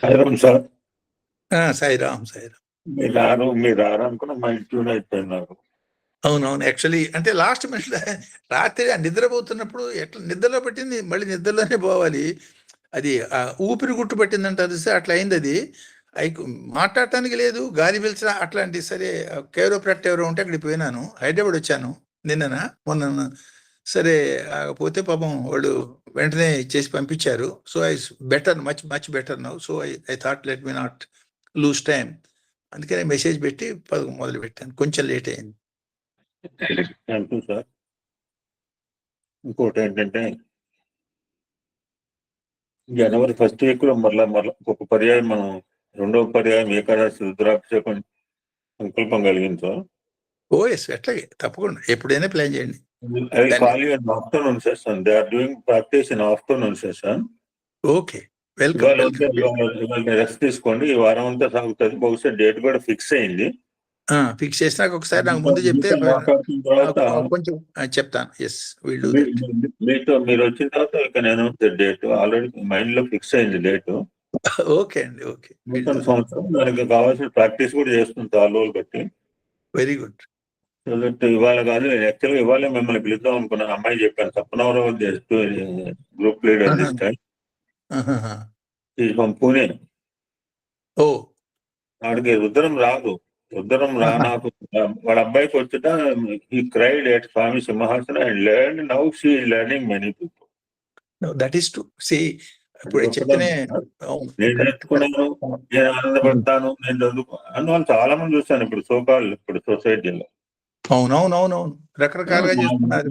Sairam sir. Sairam Sairam. మీరు రారు అనుకున్న మైండ్ ట్యూన్ అయిపోయింది నాకు. అవునవును. యాక్చువల్లీ అంటే లాస్ట్ మినిట్ రాత్రి నిద్రపోతున్నప్పుడు ఎట్లా నిద్రలో పట్టింది, మళ్ళీ నిద్రలోనే పోవాలి. అది ఊపిరి గుట్టు పట్టిందంటారు సార్, అట్లా అయింది అది. మాట్లాడటానికి లేదు, గాలి పీల్చడం అట్లాంటి. సరే కేరోప్రాక్ట్ ఎవరో ఉంటే అక్కడికి పోయినాను, హైదరాబాద్ వచ్చాను నిన్ననా మొన్న. సరే పోతే పాపం వాళ్ళు వెంటనే చేసి పంపించారు. So I better, much much better now. So I thought let me not lose time. అందుకనే మెసేజ్ పెట్టి మొదలు పెట్టాను. కొంచెం లేట్ అయింది. Thank you sir. ఇంకోటి ఏంటంటే జనవరి ఫస్ట్ వీక్ లో మరలా ఒక పర్యాయం మనం రెండవ పర్యాయం ఏకాదశి రుద్రాభిషేకం సంకల్పం కలిగింది సార్. ఓ ఎస్, ఎట్లాగే తప్పకుండా ఎప్పుడైనా ప్లాన్ చేయండి. అది ఖాళీ afternoon session. They are doing practice in afternoon session. Okay, welcome. Rest తీసుకోండి, ఈ వారం అంతా సాగుతుంది. బహుశా డేట్ కూడా ఫిక్స్ అయింది. ఫిక్స్ చేసినాక ఒకసారి నాకు ముందు చెప్తే కొంచెం చెప్తాను. ఎస్, మీతో మీరు వచ్చిన తర్వాత ఇక నేను డేట్ ఆల్రెడీ మైండ్ లో ఫిక్స్ అయింది డేట్. ఓకే అండి, ఓకే. నూతన సంవత్సరం దానికి కావాల్సిన ప్రాక్టీస్ కూడా చేస్తుంది 6 రోజులు బట్టి. Very good. ఇవాళ కాదు, యాక్చువల్గా ఇవాళ మిమ్మల్ని పిలుద్దాం అనుకున్నాను. అమ్మాయి చెప్పాను, సప్నవరావు group leader this time. Pune. ఓ, వాడికి రుద్రం రాదు. నాకు వాళ్ళ అబ్బాయికి వచ్చుట ఈ క్రైడ్ ఎట్ స్వామి సింహాసన and learn. Now she is learning many people. That is to see. ఇప్పుడు చెప్తేనే నేను నేర్చుకున్నాను, నేను ఆనందపడతాను, నేను చదువుకో అని వాళ్ళు చాలా మంది చూస్తాను ఇప్పుడు సోకాల్ ఇప్పుడు సొసైటీలో. అవునవునవునవును, రకరకాలుగా చేస్తున్నారు.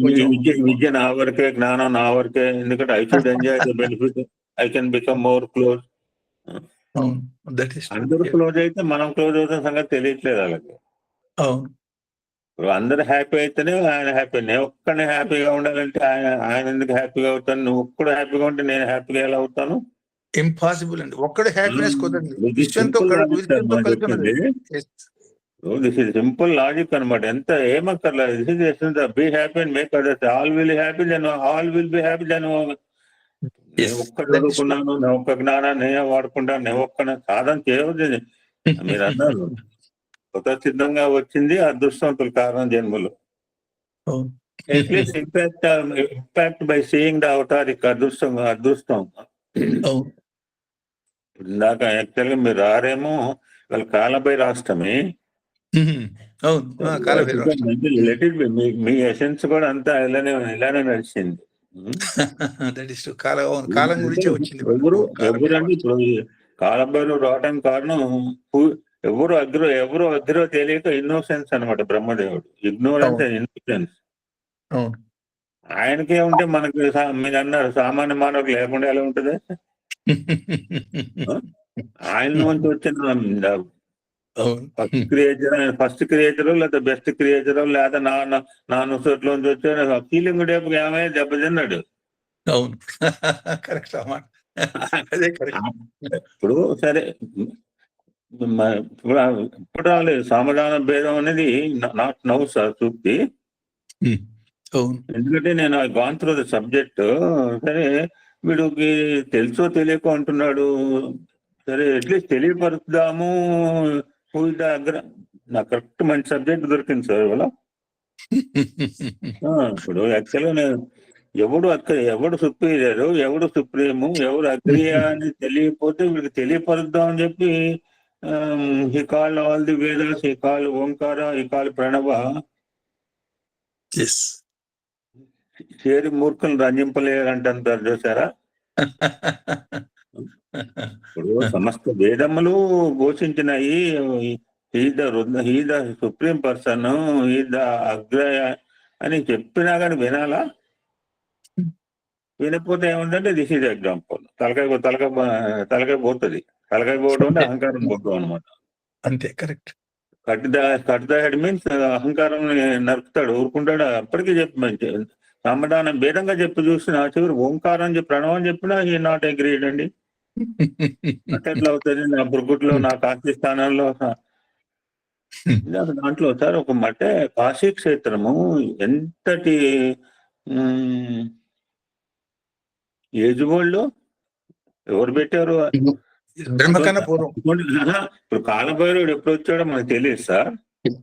విద్య నా వరకే, జ్ఞానం నా వరకే. ఎందుకంటే I should enjoy the benefit, I can become more close. అందరూ క్లోజ్ అయితే మనం క్లోజ్ అవుతున్న సంగతి తెలియట్లేదు వాళ్ళకి. అందరు హ్యాపీ అయితేనే ఆయన హ్యాపీ. నేను ఒక్కనే హ్యాపీగా ఉండాలంటే ఆయన ఎందుకు హ్యాపీగా అవుతాను? నువ్వు ఒక్కడు హ్యాపీగా ఉంటే నేను హ్యాపీగా ఎలా అవుతాను? ఇంపాసిబుల్ అండి. ఒక్కడు హ్యాపీనెస్ కుదరదు. దిస్ ఇస్ సింపుల్ లాజిక్ అనమాట. ఎంత ఏమక్కర్లేదు. Be happy and make others all will happy, then all will be happy. Then నేను ఒక్క చదువుకున్నాను, నేను ఒక్క జ్ఞానాన్ని నేనే వాడుకుంటాను, నేను ఒక్క సాధన చేయవద్దు. మీరు అన్నారు కొత్త సిద్ధంగా వచ్చింది అదృష్టవంతుల కారణం జన్మలు. At least impact by seeing the Avatar. అదృష్టం. ఇందాక యాక్చువల్గా మీరు రారేమో, వాళ్ళ కాలభై రాష్ట్రమే. మీ ఎసెన్స్ కూడా అంతా ఇలానే నడిచింది. కాలం గురించి వచ్చింది. ఎవరండి ఇప్పుడు కాలభైరవ రావడానికి కారణం? ఎవరు అగ్రో తెలియక ఇన్నోసెన్స్ అనమాట. బ్రహ్మదేవుడు ఇగ్నోరెన్స్ అండ్ ఇన్నోసెన్స్. ఆయనకే ఉంటే మనకి మీరు అన్నారు సామాన్య మానవులకు లేకుండా ఎలా ఉంటుంది? ఆయన నుంచి వచ్చిన ఫస్ట్ క్రియేచర్ లేదా బెస్ట్ క్రియేచర్ లేదా నా నొసట్లోంచి వచ్చే ఫీలింగ్ డేపు ఏమైనా దెబ్బతిన్నాడు. అవును, కరెక్ట్. ఇప్పుడు సరే, ఇప్పుడు రాలేదు సమాధాన భేదం అనేది. నాట్ నౌ సార్ సూక్తి. ఎందుకంటే నేను గాన్ త్రూ ద సబ్జెక్ట్. సరే, వీడికి తెలుసో తెలియకో అంటున్నాడు. సరే, అట్లీస్ట్ తెలియపరుద్దాము. నాకు కరెక్ట్ మంచి సబ్జెక్ట్ దొరికింది సార్ ఇవాళ. ఇప్పుడు యాక్చువల్గా నేను ఎవడు సుప్రీరియర్, ఎవడు సుప్రీము, ఎవడు అగ్రియా అని తెలియకపోతే వీడికి తెలియపరుద్దాం అని చెప్పి he call all the Vedas, he call Omkara, he call Pranava. చేరి మూర్ఖులు రంజింపలేరంటారు చూసారా? ఇప్పుడు సమస్త వేదములు ఘోషించినాయి he the supreme person, he the అగ్రయ అని చెప్పినా కానీ వినాలా? వినకపోతే ఏముందంటే దిస్ ఈజ్ ఎగ్జాంపుల్. తలకాయ పోతుంది. తలకాయ పోవడం అంటే అహంకారం పోవడం అనమాట. అంతే, correct. Cut the head means అహంకారం నరుకుతాడు, ఊరుకుంటాడు. అప్పటికీ చెప్పి మంచి సమాధానం భేదంగా చెప్పి చూసిన చివరి ఓంకారం చెప్పి ప్రణవం చెప్పినా ఈ నాట్ అగ్రీడ్ అండి. అట్లా అవుతుంది. నా బుర్గుట్లో నా కాశీ స్థానంలో దాంట్లో సార్ ఒక మటే కాశీ క్షేత్రము ఎంతటి ఏజ్ వాళ్ళు ఎవరు పెట్టారు? బ్రహ్మ కన్నా పూర్వం ఇప్పుడు కాలభైరవుడు ఎప్పుడు వచ్చాడో మనకు తెలియదు సార్.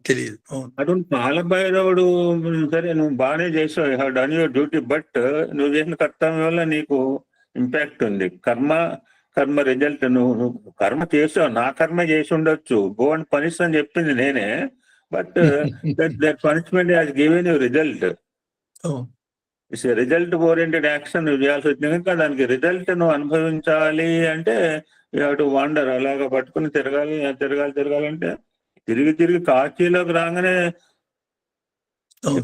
తెలియదు. అవును. అటువంటి కాలభైరవుడు సరే నువ్వు బాగానే చేసావు, you have done your duty, but నువ్వు చేసిన కర్తవ్యం వల్ల నీకు ఇంపాక్ట్ ఉంది. కర్మ రిజల్ట్ నువ్వు కర్మ చేసావు, నా కర్మ చేసి ఉండొచ్చు, గో అండ్ పనిష్ అని చెప్పింది నేనే, but that punishment has given you result. It's result oriented action నువ్వు చేయాల్సి వచ్చింది కనుక దానికి రిజల్ట్ నువ్వు అనుభవించాలి అంటే యూ హావ్ టు వాండర్. అలాగా పట్టుకుని తిరగాలంటే తిరిగి కాశీలోకి రాగానే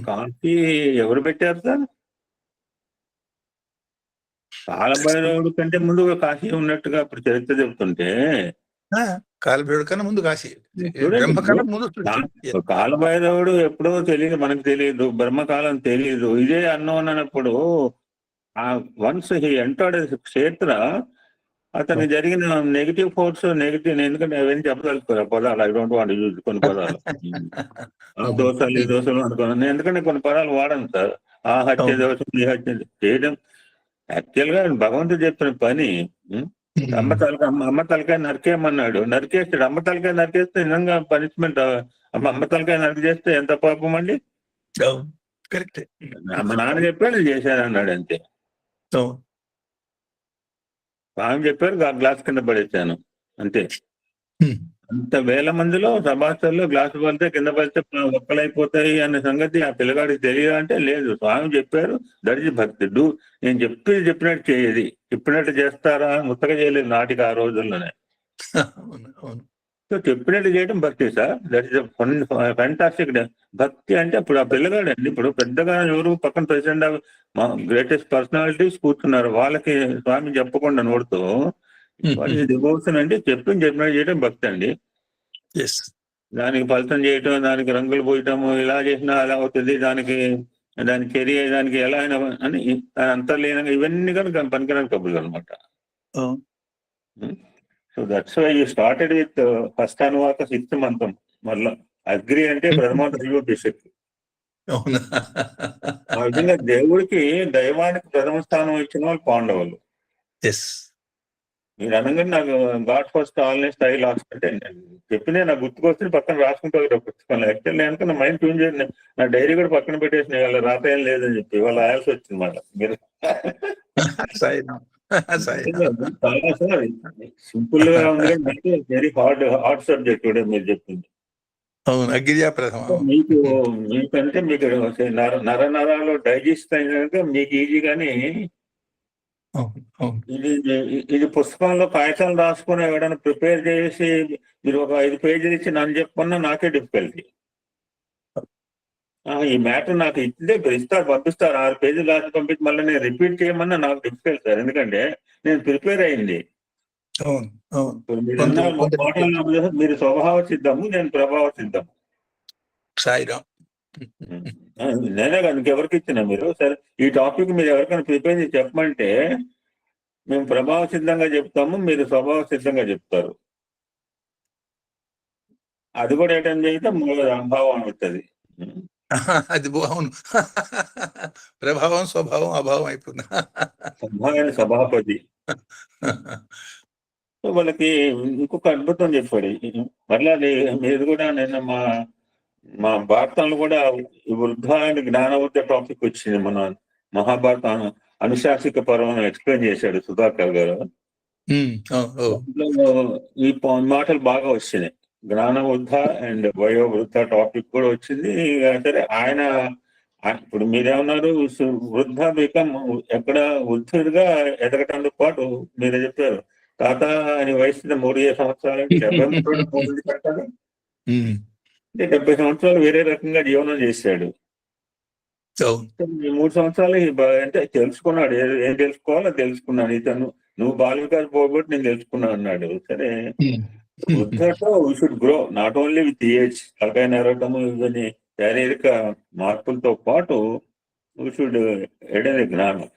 కాశీ ఎవరు పెట్టారు సార్? కాలభైరవుడు కంటే ముందుగా కాశీ ఉన్నట్టుగా ఇప్పుడు చరిత్ర చెబుతుంటే కాలభైరవుడు కన్నా ముందు కాశీ, బ్రహ్మ కన్నా ముందు. కాలభైరవుడు ఎప్పుడో తెలియదు, మనకు తెలియదు, బ్రహ్మకాలం తెలియదు, ఇదే అన్నోన్ అన్నప్పుడు వన్స్ హీ ఎంటర్డ్ క్షేత్ర అతనికి జరిగిన నెగిటివ్ ఫోర్స్ నెగిటివ్, ఎందుకంటే అవన్నీ చెప్పదలుచుకోరు పదాలు, ఐ డోంట్ వాంట్ యూజ్ కొన్ని పదాలు, ఆ దోషాలు ఈ దోషాలు అనుకున్నాను, ఎందుకంటే కొన్ని పదాలు వాడను సార్. ఆ హత్య దోషం ఈ హత్య చేయడం యాక్చువల్ గా భగవంతుడు చెప్పిన పని. అమ్మ తలకాయ నరికేయమన్నాడు, నరికేస్తాడు. అమ్మ తలకాయ నరికేస్తే నిజంగా పనిష్మెంట్. అమ్మ తలకాయ నరికి చేస్తే ఎంత పాపం అండి. కరెక్ట్. మా నాన్న చెప్పాడు నేను చేశాను అన్నాడు, అంతే. స్వామి చెప్పారు, గ్లాస్ కింద పడేసాను, అంతే. అంత వేల మందిలో సభాస్థల్లో గ్లాసు పడితే కింద పడితే ఒక్కలైపోతాయి అనే సంగతి ఆ పిల్లగాడికి తెలియదు అంటే లేదు. స్వామి చెప్పారు, దట్ ఇస్ భక్తి. నేను చెప్పినట్టు చేయది, చెప్పినట్టు చేస్తారా? ముత్తగా చేయలేదు నాటికి ఆ రోజుల్లోనే. సో చెప్పినట్టు చేయడం భక్తి సార్. That is fantastic. భక్తి అంటే అప్పుడు ఆ పిల్లగాడు అండి, ఇప్పుడు పెద్దగా ఎవరు పక్కన ప్రెసిడెంట్ ఆఫ్ గ్రేటెస్ట్ పర్సనాలిటీస్ కూర్చున్నారు, వాళ్ళకి స్వామి చెప్పకుండా నోడుతూ డివోషన్ అంటే చెప్పినట్టు చేయడం భక్తి అండి. దానికి ఫలితం చేయటం, దానికి రంగులు పోయటము, ఇలా చేసినా అలా అవుతుంది, దానికి కెరియర్ దానికి ఎలా అయినా అని అంతర్లీనంగా ఇవన్నీ కనుక పనికిరాని కబుర్లు అనమాట. So that's why you started with first అనువాక 6th మంత్రం. మళ్ళా అగ్రి అంటే ప్రథమ దైవోపేషకు. ఆ విధంగా దేవుడికి దైవానికి ప్రథమ స్థానం ఇచ్చిన వాళ్ళు పాండవులు. మీరు అనగానే నాకు గాడ్ ఫస్ట్ ఆల్నే స్టైల్ అంటే చెప్పినే నాకు గుర్తుకొస్తే పక్కన రాసుకుంటూ పుస్తకంలో. యాక్చువల్ నేను అనుకున్న మైండ్ ట్యూన్ చేసి నా డైరీ కూడా పక్కన పెట్టేసి వాళ్ళ రాత ఏం లేదని చెప్పి వాళ్ళు రాయాల్సి వచ్చింది మాట. మీరు చాలా సింపుల్ గా ఉంది కానీ వెరీ హార్డ్ సబ్జెక్ట్ కూడా మీరు చెప్పింది. మీకంటే మీకు నరాలు డైజెస్ట్ అయినాక మీకు ఈజీ కానీ ఇది పుస్తకంలో కాగితాలు రాసుకుని ఎవరైనా ప్రిపేర్ చేసి మీరు ఒక 5 పేజీలు ఇచ్చి నన్ను చెప్పుకున్నా నాకే డిఫికల్టీ. ఈ మ్యాటర్ నాకు ఇస్తారు పంపిస్తారు 6 పేజీలు రాసి పంపించి మళ్ళీ నేను రిపీట్ చేయమన్నా నాకు డిఫికల్ట్ సార్, ఎందుకంటే నేను ప్రిపేర్ అయింది. మీరు స్వభావ సిద్ధము, నేను ప్రభావ సిద్ధము. నేనే కాదు ఇంకెవరికి ఇచ్చినా మీరు సరే ఈ టాపిక్ మీరు ఎవరికైనా ప్రిపేర్ చేసి చెప్పమంటే మేము ప్రభావ సిద్ధంగా చెప్తాము, మీరు స్వభావ సిద్ధంగా చెప్తారు. అది కూడా అటెండ్ చేస్తే మూల అభావం అవుతుంది. అది అవును, ప్రభావం స్వభావం అభావం అయిపోయింది. సభాపతి వాళ్ళకి ఇంకొక అద్భుతం చెప్పాడు. మళ్ళీ మీరు కూడా నిన్న మా భారతంలో కూడా వృద్ధానికి జ్ఞానవృద్ధ టాపిక్ వచ్చింది. మన మహాభారతం అనుశాసిక పర్వం ఎక్స్ప్లెయిన్ చేశాడు సుధాకర్ గారు. ఈ మాటలు బాగా వచ్చినాయి. జ్ఞానవృద్ధ అండ్ వయోవృద్ధ టాపిక్ కూడా వచ్చింది. సరే ఆయన ఇప్పుడు మీరేమన్నారు, వృద్ధ బికమ్ ఎక్కడ వృద్ధుడిగా ఎదగటంతో పాటు మీరే చెప్పారు తాత అని వయసు 3 సంవత్సరాలు 70 కట్టాలి. 70 సంవత్సరాలు వేరే రకంగా జీవనం చేశాడు. 3 సంవత్సరాలు అంటే తెలుసుకున్నాడు, ఏం తెలుసుకోవాలో తెలుసుకున్నాడు. ఇతను నువ్వు బాల వికాస్ పోగొట్టి నేను తెలుసుకున్నాను అన్నాడు. సరే వృద్ధతో we should grow not only with age, తలకాయ నెరగటము ఇవన్నీ శారీరక మార్పులతో పాటు వీ షుడ్ ఎడని జ్ఞానం.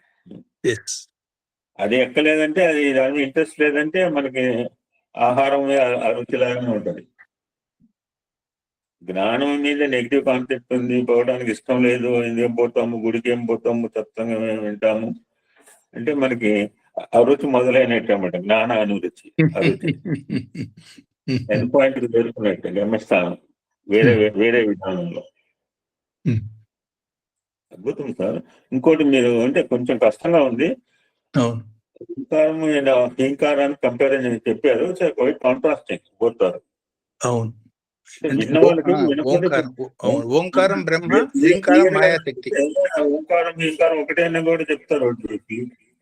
అది ఎక్కలేదంటే అది దాని ఇంట్రెస్ట్ లేదంటే మనకి ఆహారం రుచిలాగానే ఉంటుంది. జ్ఞానం మీద నెగిటివ్ కాన్సెప్ట్ ఉంది, పోవడానికి ఇష్టం లేదు, ఏం పోతాము గుడికి ఏం పోతాము సత్సంగం ఏం వింటాము అంటే మనకి అరుచి మొదలైనట్టు జ్ఞాన అనురుచి అరుచి ఎండ్ పాయింట్ చేరుకున్నట్టు గమ్యస్థానం వేరే వేరే విధానంలో. అద్భుతం సార్. ఇంకోటి మీరు అంటే కొంచెం కష్టంగా ఉంది. అవును. ఓంకారం అండ్ హీంకారాన్ని కంపారిజన్ చెప్పారు. క్వైట్ కాంట్రాస్టింగ్ పోతారు. అవును. విన్న వాళ్ళకి ఓంకారం బ్రహ్మ, హీంకారం మాయాశక్తి. ఓంకారం హీంకారం ఒకటే అని కూడా చెప్తారు.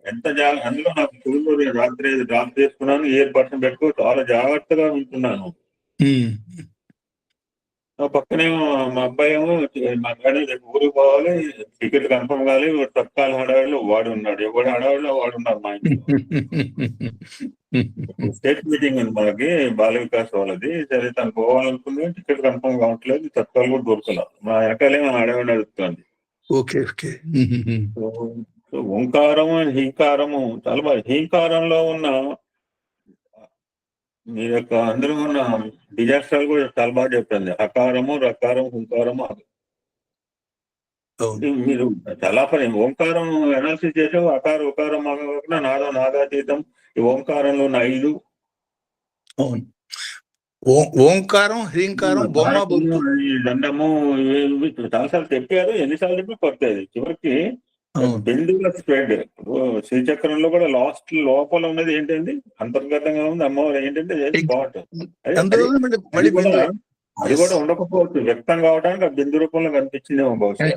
ఎంత అందులో నాకు చూడు రాత్రి డ్రాప్ చేసుకున్నాను, ఇయర్ బడ్స్ పెట్టుకో చాలా జాగ్రత్తగా వింటున్నాను. పక్కనే మా అబ్బాయి ఏమో మా అబ్బాయి రేపు ఊరికి పోవాలి, టికెట్ కన్ఫర్మ్ కావాలి, తత్కాల హడావిలో వాడు ఉన్నాడు, ఎవరి హడావిలో వాడు ఉన్నారు మా ఇంట్లో. స్టేట్ మీటింగ్ ఉంది మనకి బాల వికాస్ వాళ్ళది. సరే తను పోవాలనుకుంది, టికెట్ కన్ఫర్మ్ కావట్లేదు, తత్కాలు కూడా దొరకల. మా వెనకాలేమో హడావిడి అడుగుతుంది. ఓంకారము హీంకారము చాలా బాగా. హీంకారంలో ఉన్న మీ యొక్క అందరూ ఉన్న డిజాస్టర్ కూడా చాలా బాగా చెప్తుంది. అకారము, రకారం, హుంకారము. మీరు చాలా పని ఓంకారం అనాలిసిస్ చేసే అకార ఉకారం నాదం నాదాతీతం. ఈ ఓంకారంలో ఉన్న 5 ఓంకారం, హ్రీంకారం, బొమ్మ, బొత్తు, దండము చాలాసార్లు చెప్పారు. ఎన్నిసార్లు చెప్పి కొట్టేది చివరికి బిందువుల స్ప్రెడ్. శ్రీచక్రంలో కూడా లాస్ట్ లోపల ఉన్నది ఏంటండి, అంతర్గతంగా ఉంది అమ్మవారు ఏంటంటే స్పాట్. అది కూడా ఉండకపోవచ్చు, వ్యక్తం కావడానికి ఆ బిందు రూపంలో కనిపించిందేమో బహుశా.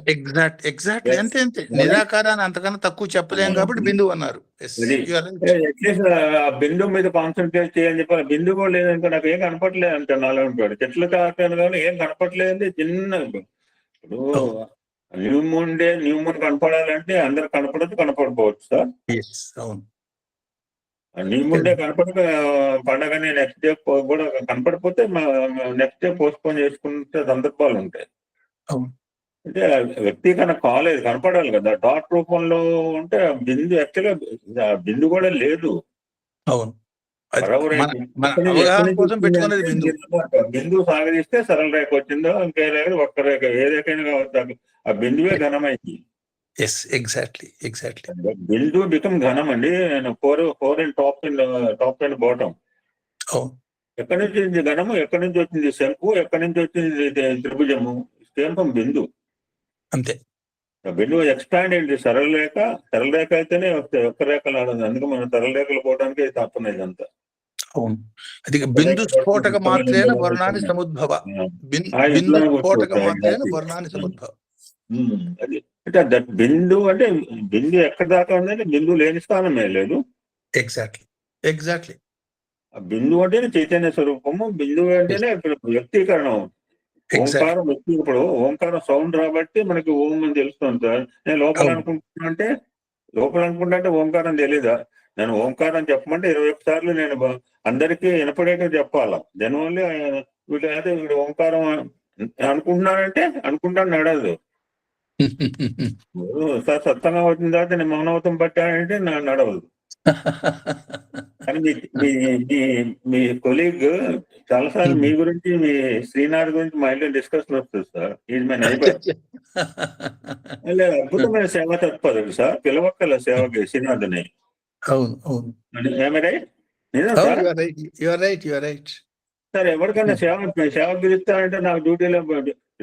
ఎగ్జాక్ట్లీ అంతే. నిరాకారాన్ని అంతకన్నా తక్కువ చెప్పలేము కాబట్టి బిందువు అన్నారు. ఆ బిందువు మీద కాన్సన్ట్రేట్ చేయని చెప్పాలి. బిందువు కూడా లేదంటే నాకు ఏం కనపట్లేదు అంటే నాలో ఉంటాడు. చెట్లు కాకపోయాను కానీ ఏం కనపట్లేదండి. చిన్న ఇప్పుడు న్యూ మూన్ కనపడాలంటే అందరు కనపడకపోవచ్చు సార్. న్యూ మూన్ డే కనపడక పండగని నెక్స్ట్ డే కూడా కనపడిపోతే నెక్స్ట్ డే పోస్ట్ పోన్ చేసుకుంటే సందర్భాలు ఉంటాయి. అంటే వ్యక్తీకరణ కాలేదు, కనపడాలి కదా. డాట్ రూపంలో ఉంటే బిందు యాక్చువల్గా బిందు కూడా లేదు. బిందువు సాగరిస్తే సరళ రేఖ వచ్చిందో ఇంకే రేఖ ఒక్క రేఖ ఏ రేఖైనా కావచ్చు, ఆ బిందువే ఘనమైంది. బిందు బికమ్ ఘనం అండి. Four and top and bottom. ఎక్కడి నుంచి వచ్చింది ఘనము, ఎక్కడి నుంచి వచ్చింది శంకు, ఎక్కడి నుంచి వచ్చింది త్రిభుజము, కేవలం బిందు అంతే. బిందువు ఎక్స్పాండ్ అయింది. సరళ రేఖ అయితేనే వస్తాయి, ఒక్క రేఖలు ఆడదు. అందుకే మనం సరళ రేఖలు పోవడానికి తప్పనేది అంతా. అది బిందు స్ఫోటక మాత్రేన వర్ణాన్ని సముద్భవ. బిందు స్ఫోటక మాత్రేన వర్ణాన్ని సముద్భవ. అది అంటే బిందు అంటే బిందు ఎక్కడ దాకా ఉందంటే బిందు లేని స్థానమే లేదు. ఎగ్జాక్ట్లీ. బిందు అంటేనే చైతన్య స్వరూపము. బిందువు అంటేనే వ్యక్తీకరణ. ఓంకారం ఇప్పుడు ఓంకారం సౌండ్ రాబట్టి మనకి ఓం అని తెలుస్తుంది సార్. నేను లోపల అనుకుంటా అంటే ఓంకారం తెలీదా? నేను ఓంకారం చెప్పమంటే 21 సార్లు నేను అందరికీ వినపడేట్టు చెప్పాలా. దానివల్ల వీడు ఓంకారం అనుకుంటున్నానంటే అనుకుంటాను నడదు సార్. సత్తంగా వచ్చిన తర్వాత నేను మౌనవతం పట్టానంటే నడవదు. కానీ మీ కొలీగ్ చాలాసార్లు మీ గురించి, మీ శ్రీనాథ్ గురించి మా ఇంట్లో డిస్కషన్ వస్తుంది సార్. Is my neighbour. అద్భుతమైన సేవ తత్పరుడు సార్. పిలవక్కల సేవకి శ్రీనాథ్ని. సార్ ఎవరికైనా సేవ పిలుస్తారంటే నాకు డ్యూటీలో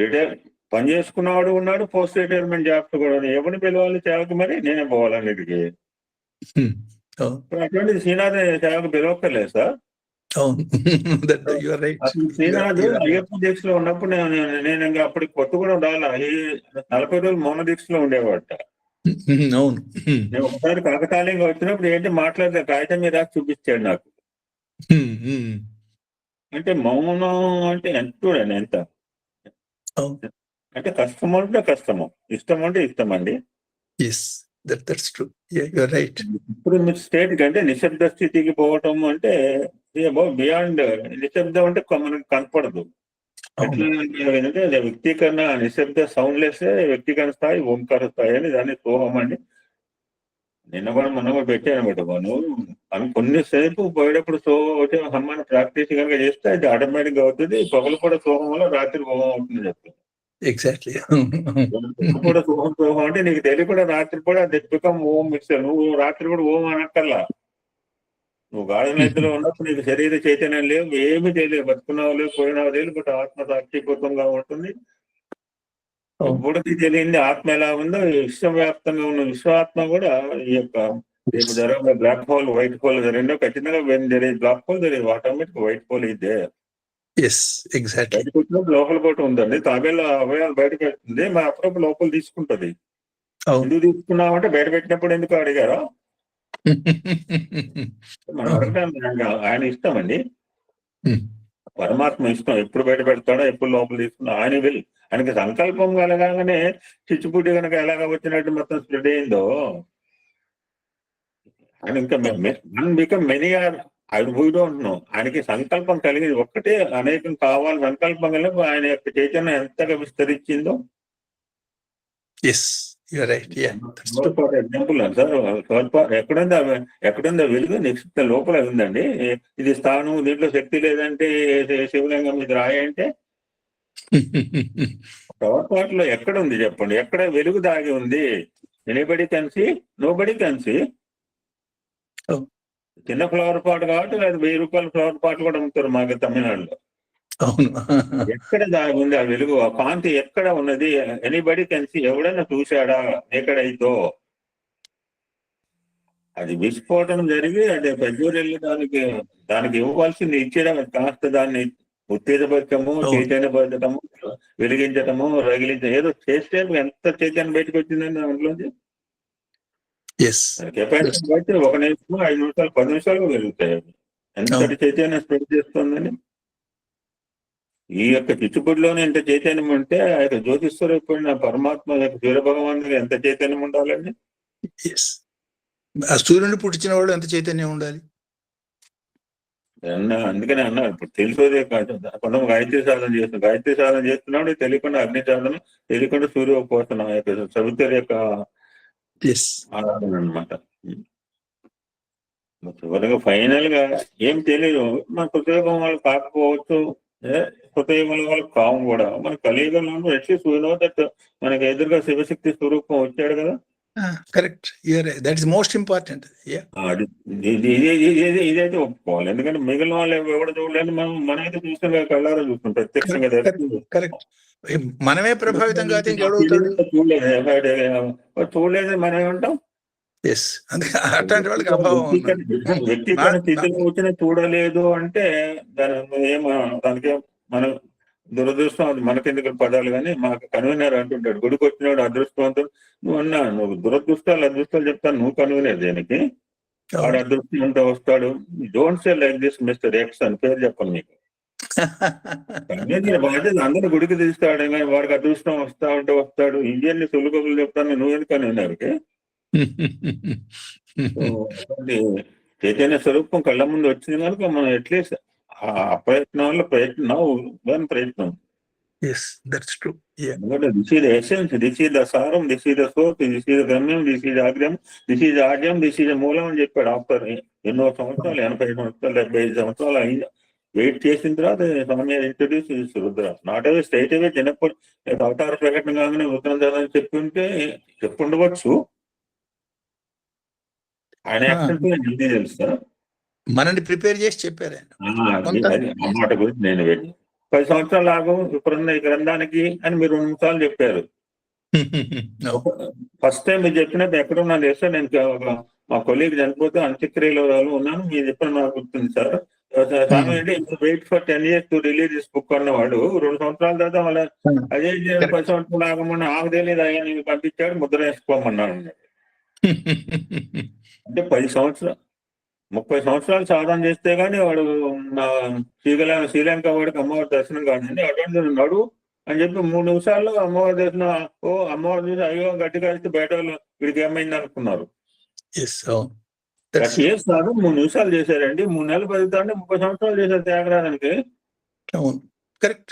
రిటైర్ పని చేసుకున్నవాడు ఉన్నాడు, పోస్ట్ రిటైర్మెంట్ జాబ్స్ కూడా. ఎవరిని పిలవాలి సేవకి? మరి నేనే పోవాలన్నిటికీ. అటువంటి శ్రీనాథ్ సేవకు పిలవక్కర్లేదు సార్. శ్రీనాథ్ అయ్యప్ప దీక్షలో ఉన్నప్పుడు నేను ఇంకా అప్పటికి కొత్త కూడా ఉండాలి. 40 రోజులు మౌన దీక్షలో ఉండేవాట. నేను ఒకసారి కాకతాళీయంగా వచ్చినప్పుడు ఏంటి మాట్లాడితే కాగితం మీద చూపించాడు నాకు. అంటే మౌనం అంటే ఎంత చూడండి, ఎంత అంటే కష్టం అంటే కష్టము, ఇష్టం అంటే ఇష్టం అండి. ఇప్పుడు మీరు స్టేట్ కంటే నిశ్శబ్ద స్థితికి పోవటం అంటే బియాండ్. నిశ్శబ్దం అంటే మనకు కనపడదు. ఎట్లా వ్యక్తీకరణ నిశ్శబ్ద సౌండ్లెస్ వ్యక్తీకరణ స్థాయి ఓంకార స్థాయి అని దాన్ని సోహం అండి. నిన్న కూడా మొన్న కూడా పెట్టాను అనమాట. మనం కొన్నిసేపు పోయేటప్పుడు హమ్మని ప్రాక్టీస్ కనుక చేస్తే అది ఆటోమేటిక్ గా అవుతుంది. పగలు కూడా సోహం వల్ల రాత్రి హోమం అవుతుంది చెప్తాను. ఎగ్జాక్ట్లీ. కూడా సుఖం సుఖం అంటే నీకు తెలియకుండా రాత్రి కూడా బికమ్ ఓం మిక్సర్. నువ్వు రాత్రి కూడా ఓం అనక్కర్లా. నువ్వు గాఢ నిద్రలో ఉన్నప్పుడు నీకు శరీర చైతన్యం లేవు, ఏమీ తెలియదు, బతుకున్నావు లేదు, పోయినావు లేదు, బట్ ఆత్మ సాక్షికృతంగా ఉంటుంది. ఎప్పటికీ తెలియంది ఆత్మ ఎలా ఉందో విశ్వవ్యాప్తంగా ఉన్న విశ్వాత్మ కూడా ఈ యొక్క రేపు జరగబోయే బ్లాక్ హోల్, వైట్ హోల్ రెండో ఖచ్చితంగా బ్లాక్ హోల్ తెలియదు, ఆటోమేటిక్ వైట్ హోల్ ఇదే. బయటకు వచ్చినప్పుడు లోపల కూడా ఉందండి, తాబేలో అవయాలు బయటకు వెళ్తుంది, మా అప్పుడప్పుడు లోపల తీసుకుంటది. ఎందుకు తీసుకున్నామంటే బయట పెట్టినప్పుడు ఎందుకు అడిగారా? మనం అడగడానికి ఆయన ఇష్టం అండి, పరమాత్మ ఇష్టం. ఎప్పుడు బయట పెడతాడో, ఎప్పుడు లోపల తీసుకున్నా ఆయన వెళ్ళి ఆయనకి సంకల్పం కలగానే చిచ్చుపుట్టి కనుక ఎలాగ వచ్చినట్టు మొత్తం స్ప్రెడ్ అయిందో ఆయన ఇంకా become many or we don't know. ఆయనకి సంకల్పం కలిగింది ఒక్కటే, అనేకం కావాలి సంకల్పం కలిగి ఆయన యొక్క చైతన్యం ఎంతగా విస్తరించిందో. ఎగ్జాంపుల్ సార్, ఎక్కడుందా వెలుగు నెక్స్ట్ లోపల ఉందండి. ఇది స్థానం, దీంట్లో శక్తి లేదంటే శివలింగం ఇది రాయంటే తోడ్పాటులో ఎక్కడ ఉంది చెప్పండి, ఎక్కడ వెలుగు దాగి ఉంది? Anybody can see, nobody can see. చిన్న ఫ్లవర్ పాట్ కాబట్టి అది 1000 రూపాయల ఫ్లవర్ పాట్ కూడా అమ్ముతారు మాకు తమిళనాడులో. ఎక్కడ దాగి ఉంది ఆ వెలుగు, ఆ కాంతి ఎక్కడ ఉన్నది? Anybody can see. ఎవడైనా చూశాడా ఎక్కడైతో? అది విస్ఫోటనం జరిగి అది పెద్దూరెళ్ళి దానికి ఇవ్వవలసింది ఇచ్చేయడం కాస్త దాన్ని ఉత్తేజపరచము, చైతన్యపరచటము, వెలిగించటము, రగిలించడం ఏదో చేస్తే ఎంత చైతన్యం బయటకు వచ్చిందండి దాంట్లోంచి. కెపాసిటీ బట్టి 1 నిమిషం, 5 నిమిషాలు, 10 నిమిషాలు వెలుగుతాయి. ఎంతటి చైతన్యం స్ప్రెడ్ చేస్తుందని. ఈ యొక్క చిచ్చుపుడిలోనే ఎంత చైతన్యం ఉంటే ఆ యొక్క జ్యోతిస్వరూపమైన పరమాత్మ యొక్క సూర్య భగవానుడికి ఎంత చైతన్యం ఉండాలండి? ఆ సూర్యుని పుట్టించిన వాడు ఎంత చైతన్యం ఉండాలి? అందుకనే అన్నా, ఇప్పుడు తెలిసేదే కాదు. కొంత గాయత్రి సాధన చేస్తున్నాడు, తెలియకుండా అగ్ని సాధన, తెలియకుండా సూర్యోపాసన యొక్క సవితర్ యొక్క ఆరాధన అనమాట. చివరిగా ఫైనల్ గా ఏం తెలియదు, మన కృతయుగం వాళ్ళు కాకపోవచ్చు, కృతయుగం వాళ్ళు కావు కూడా. మన కలియుగంలో ఎట్లీస్ట్ వీ నో దట్ మనకి ఎదురుగా శివశక్తి స్వరూపం వచ్చాడు కదా. Correct, that is most important. ఇదైతే ఒప్పుకోవాలి, ఎందుకంటే మిగిలిన వాళ్ళు ఎవరు చూడలేదు, మనమైతే చూస్తాం కదా, కళ్ళారా చూస్తాం ప్రత్యక్షంగా. కరెక్ట్, మనమే ప్రభావితం కాదు, చూడలేదు మనం ఏమంటాం. అట్లాంటి వాళ్ళకి అభావం. వ్యక్తిగత స్థితిలో వచ్చిన చూడలేదు అంటే దానికి మనం దురదృష్టం, అది మనకెందుకు పదాలు కానీ మాకు కన్వీనర్ అంటుంటాడు, గుడికి వచ్చినాడు అదృష్టవంతుడు. నువ్వు దురదృష్టాలు అదృష్టాలు చెప్తాను, నువ్వు కన్వీనర్ దేనికి? వాడు అదృష్టం ఉంటే వస్తాడు. Don't say like this mister X అని పేరు చెప్పను మీకు. అందరూ గుడికి తీస్తాడు, వాడికి అదృష్టం వస్తా ఉంటే వస్తాడు. ఇండియన్ సులుకలు చెప్తాను, నువ్వెందుకు కన్వీనర్కి? చైతన్య స్వరూపం కళ్ళ ముందు వచ్చింది కనుక మనం ఎట్లీస్ట్ ఆ ప్రయత్నంలో ప్రయత్నం. ఎందుకంటే this is essence, this is the సారం, this is the source, this is గమ్యం, దిస్ ఈజ్ ఆగ్రహం, దిస్ ఈజ్ ఆజ్యం, దిస్ ఈజ్ మూలం అని చెప్పాడు. ఆఫ్టర్ ఎన్నో సంవత్సరాలు, 80 సంవత్సరాలు, 75 సంవత్సరాలు అయింది వెయిట్ చేసిన తర్వాత Swami introduce Rudra. Not away straight away చిన్నప్పుడు అవతార ప్రకటన కాగానే రుద్రం చెప్పుండవచ్చు. ఆయన యాక్షన్ హిందీ తెలుసా, మనల్ని ప్రిపేర్ చేసి చెప్పారు ఆ మాట గురించి. నేను 10 సంవత్సరాలు ఆగు ఇప్పుడున్న ఈ గ్రంథానికి అని మీరు 2 నిమిషాలు చెప్పారు. ఫస్ట్ టైం మీరు చెప్పినప్పుడు ఎక్కడున్నా చేస్తే నేను మా కొలీగ్ చనిపోతే అంత్యక్రియలో ఉన్నాను, మీరు చెప్పిన నాకు గుర్తుంది సార్. స్వామి అంటే wait for 10 years to release this book అన్నవాడు 2 సంవత్సరాల తర్వాత మళ్ళీ అదే 10 సంవత్సరాలు ఆగమని నాకు తెలియదు అయ్యా నేను పంపించాడు, ముద్ర వేసుకోమన్నాను. అంటే 10 సంవత్సరాలు 30 సంవత్సరాలు సాధన చేస్తే గానీ వాడు శ్రీలంక వాడికి అమ్మవారి దర్శనం కాదండి. అటువంటి నడు అని చెప్పి 3 నిమిషాల్లో అమ్మవారి దర్శనం. అమ్మవారి చూసి అయ్యో గట్టి కలిసి బయట వీడికి ఏమైంది అనుకున్నారు. చేస్తారు 3 నిమిషాలు చేశారండి. 3 నెలలు బతుకుతాండి 30 సంవత్సరాలు చేశారు త్యాగరాజానికి. కరెక్ట్,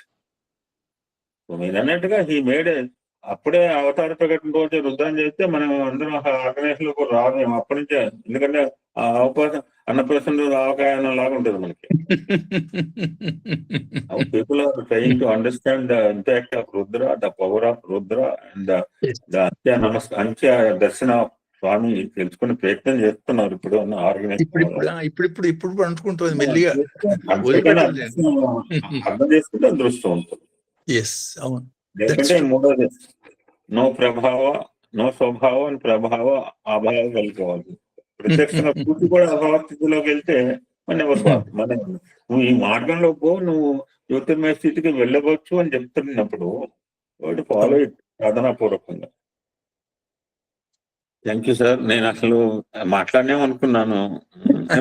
మీరు అన్నట్టుగా ఈ మేడే అప్పుడే అవతార ప్రకటన రోజు రుద్రం చేస్తే మనం అందరం ఆర్గనైజేషన్ లో రాదు అప్పటి నుంచే. ఎందుకంటే ఆ అవకాశం అన్నప్రసన్న ఆవకాయనం లాగా ఉంటుంది మనకి. People are trying to understand the impact of Rudra, the power of Rudra and the అంత్య దర్శన స్వామి తెలుసుకునే ప్రయత్నం చేస్తున్నారు ఇప్పుడు ఉన్న ఆర్గనైజేషన్. ఇప్పుడు అంటుకుంటుంది మెల్లిగా, అంతేకాని వదిలిపెట్టలేదు. అర్థం చేసుకుంటే అదృష్టం ఉంటుంది. అవును. లేకుంటే మూడోది నో ప్రభావ, నో స్వభావ అని ప్రభావ అభావం కలుసుకోవాలి. ప్రత్యక్షంగా పూర్తి కూడా అభావ స్థితిలోకి వెళ్తే మన మన నువ్వు ఈ మార్గంలో పో, నువ్వు జ్యోతిర్మయ స్థితికి వెళ్ళవచ్చు అని చెప్తున్నప్పుడు వాటి ఫాలో సాధనాపూర్వకంగా. Thank you sir. నేను అసలు మాట్లాడనే అనుకున్నాను,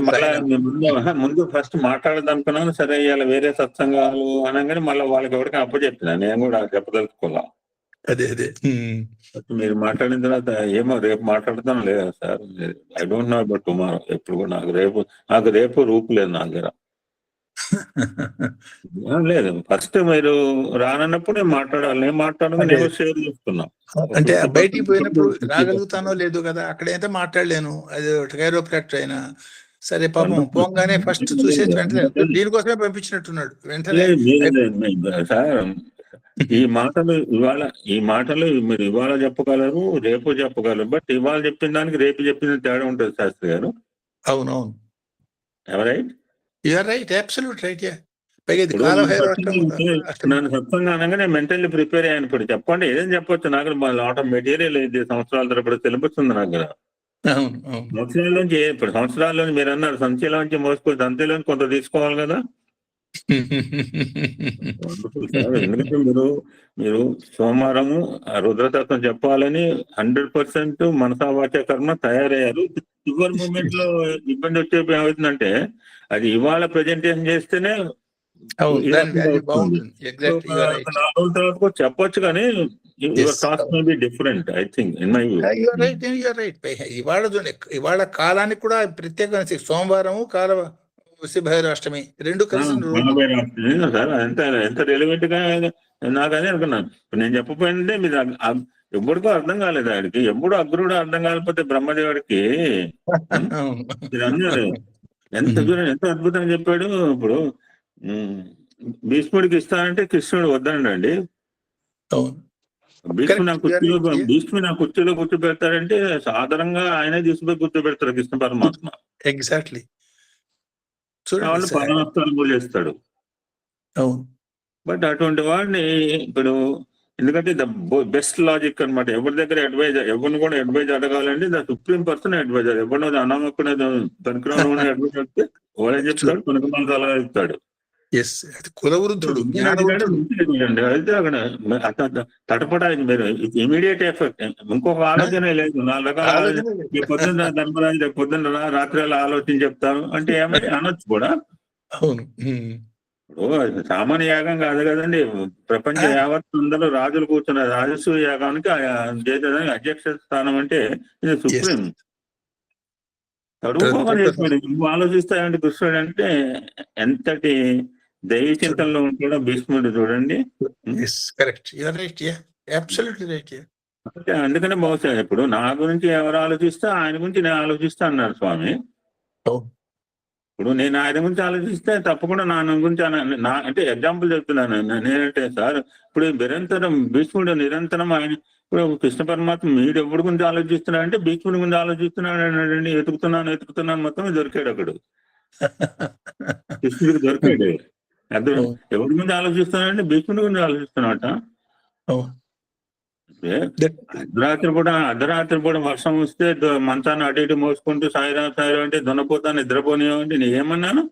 మళ్ళా ముందు ఫస్ట్ మాట్లాడదాం అనుకున్నాను. సరే ఇవాళ వేరే సత్సంగాలు అనగానే మళ్ళీ వాళ్ళకి ఎవరికి అప్పచెప్పినా, నేను కూడా చెప్పదలుచుకోవాలా. అదే మీరు మాట్లాడిన తర్వాత ఏమో రేపు మాట్లాడతాను లేదా sir, I don't know about tomorrow. ఎప్పుడు కూడా నాకు రేపు రూపు లేదు నా దగ్గర. లేదు, ఫస్ట్ మీరు రానన్నప్పుడు నేను మాట్లాడాలి. నేను మాట్లాడగా నేను షేర్ చేస్తున్నాను. అంటే బయటికి పోయినప్పుడు రాగలుగుతానో లేదు కదా, అక్కడైతే మాట్లాడలేను. అది కైరోప్రాక్టర్ అయినా సరే, పాపం పోగానే ఫస్ట్ చూసేసి వెంటనే దీనికోసమే పంపించినట్టున్నాడు వెంటనే. సార్ ఈ మాటలు మీరు ఇవాళ చెప్పగలరు, రేపు చెప్పగలరు. బట్ ఇవాళ చెప్పిన దానికి రేపు చెప్పిన తేడా ఉంటుంది శాస్త్రి గారు. అవునవును, right, you're right, absolute right. నన్ను సత్సంగా అనగా నేను మెంటల్లీ ప్రిపేర్ అయ్యాను. ఇప్పుడు చెప్పండి ఏదైనా చెప్పొచ్చు, నాకు లాట్ ఆఫ్ మెటీరియల్ ఇది సంవత్సరాల తరబడి సిలబస్ ఉంది నాకు. సంవత్సరాల్లోంచి ఇప్పుడు సంవత్సరాల్లోంచి మీరు అన్నారు సంచిలోంచి మోసుకొని సంచిలోంచి కొంత తీసుకోవాలి కదా. ఎందుకంటే మీరు సోమవారము రుద్రతత్వం చెప్పాలని 100% మనసావాచ కర్మ తయారయ్యారు. చివరి మూమెంట్ లో ఇబ్బంది వచ్చే ఏమవుతుందంటే, అది ఇవాళ ప్రెజెంటేషన్ చేస్తేనే 4 రోజుల తర్వాత చెప్పొచ్చు, కానీ different. I think in my view. ఇవాళ కాలానికి కూడా ప్రత్యేక సోమవారము కాల భైరవాష్టమి రెండు కలిసి సార్ ఎంత రిలవెంట్ గా నాకు అదే అనుకున్నాను. ఇప్పుడు నేను చెప్పపోయిందే మీరు ఎప్పుడుకో అర్థం కాలేదు ఆడికి. ఎప్పుడు అగ్రుడు అర్థం కాకపోతే బ్రహ్మదేవుడికి ఎంత అద్భుతంగా చెప్పాడు. ఇప్పుడు భీష్ముడికి ఇస్తానంటే కృష్ణుడు వద్దండి. భీష్ముడు నా కుర్చీలో కూర్చోబెడతాడంటే సాధారణంగా ఆయనే తీసుకుపోయి కూర్చోబెడతాడు కృష్ణ పరమాత్మ. ఎగ్జాక్ట్లీ, పరమాత్మను కూడా చేస్తాడు. బట్ అటువంటి వాడిని ఇప్పుడు, ఎందుకంటే ద బెస్ట్ లాజిక్ అనమాట. ఎవరి దగ్గర ఎవరిని కూడా అడ్వైజ్ అడగాలంటే ద సుప్రీం పర్సన్ అడ్వైజర్. ఎవరినో అనామకునే పనికిరాని అడ్వైజ్ చెప్తే వాడే చెప్తాడు, కొనుక మన సలహా ఇస్తాడు. అయితే అక్కడ తటపడానికి మీరు ఇమీడియట్ ఎఫెక్ట్, ఇంకొక ఆలోచన లేదు. 4 రకాల ఆలోచన. పొద్దున్న ధర్మరాజు పొద్దున్న రాత్రి ఆలోచన చెప్తాను అంటే ఏమని అనొచ్చు కూడా. ఇప్పుడు సామాన్య యాగం కాదు కదండి. ప్రపంచ యావత్ అందరూ రాజులు కూర్చున్న రాజసూయ యాగానికి అధ్యక్ష స్థానం అంటే ఇది సుప్రీం. చదువుకోమని చెప్పాడు. నువ్వు ఆలోచిస్తాయంటే కృష్ణుడు అంటే ఎంతటి దైవ చింతనలో ఉంటాడో భీష్ముడు చూడండి. అందుకనే బహుశా ఇప్పుడు నా గురించి ఎవరు ఆలోచిస్తే ఆయన గురించి నేను ఆలోచిస్తా అన్నారు స్వామి. ఇప్పుడు నేను ఆయన గురించి ఆలోచిస్తే తప్పకుండా నా గురించి అంటే ఎగ్జాంపుల్ చెప్తున్నాను నేనంటే సార్. ఇప్పుడు నిరంతరం భీష్ముడు నిరంతరం ఆయన, ఇప్పుడు కృష్ణ పరమాత్మ మీరు ఎవరి గురించి ఆలోచిస్తున్నాడు అంటే భీష్ముడి గురించి ఆలోచిస్తున్నాడు అన్నాడండి. వెతుకుతున్నాను మొత్తం దొరికాడు అక్కడ. కృష్ణుడికి దొరికాడు. ఎవరి గురించి ఆలోచిస్తున్నాడంటే భీష్ముడి గురించి ఆలోచిస్తున్నాట. అర్ధరాత్రి కూడా వర్షం వస్తే మంచాన్ని అటు ఇటు మోసుకుంటూ సాయిరాం అంటే దున్నపోతా నిద్రపోనియో అంటే నేను ఏమన్నాను?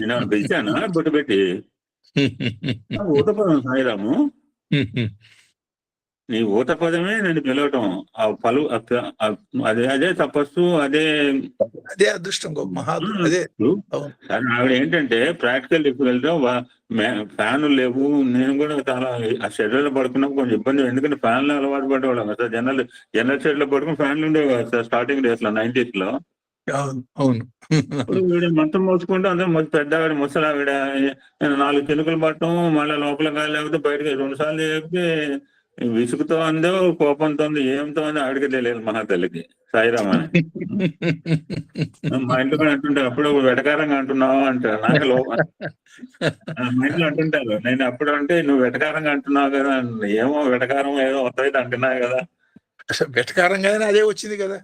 నేను పిలిచానా బొట్టు పెట్టి? ఊతపదం సాయిరాము, నీ ఊత పదమే నేను పిలవటం. ఆ పలు అదే తపస్సు, అదే అదృష్టం. ఆవిడ ఏంటంటే ప్రాక్టికల్ వెళ్తాం. ఫ్యాన్లు లేవు. నేను కూడా చాలా ఆ షెడ్యూల్లో పడుకున్నప్పుడు కొంచెం ఇబ్బంది, ఎందుకంటే ఫ్యాన్లు అలవాటు పడేవాళ్ళం కదా. జనరల్ షెడ్ లో పడుకుని ఫ్యాన్లు ఉండేవి కదా స్టార్టింగ్ డేస్ లో 90s లో. ఇప్పుడు వీడు మంచం మోసుకుంటూ అందరూ పెద్దవాడ ముసలావిడ 4 చినుకులు పట్టడం, మళ్ళీ లోపల గాలి లేకపోతే బయటకి 2 సార్లు చెప్తే విసుగుతో అందో కోపంతో ఉందో ఏమితో ఉందో ఆవిడకి తెలియదు మహాతల్లికి. సాయిరామ్ అని. మా ఇంట్లో కూడా అంటుంటారు, అప్పుడు వెటకారంగా అంటున్నావు అంటారు. నాకు మా ఇంట్లో అంటుంటారు, నేను అప్పుడు అంటే నువ్వు వెటకారంగా అంటున్నావు కదా, ఏమో వెటకారం ఏదో వస్తుంది అంటున్నావు కదా. వెటకారంగానే అదే వచ్చింది కదా.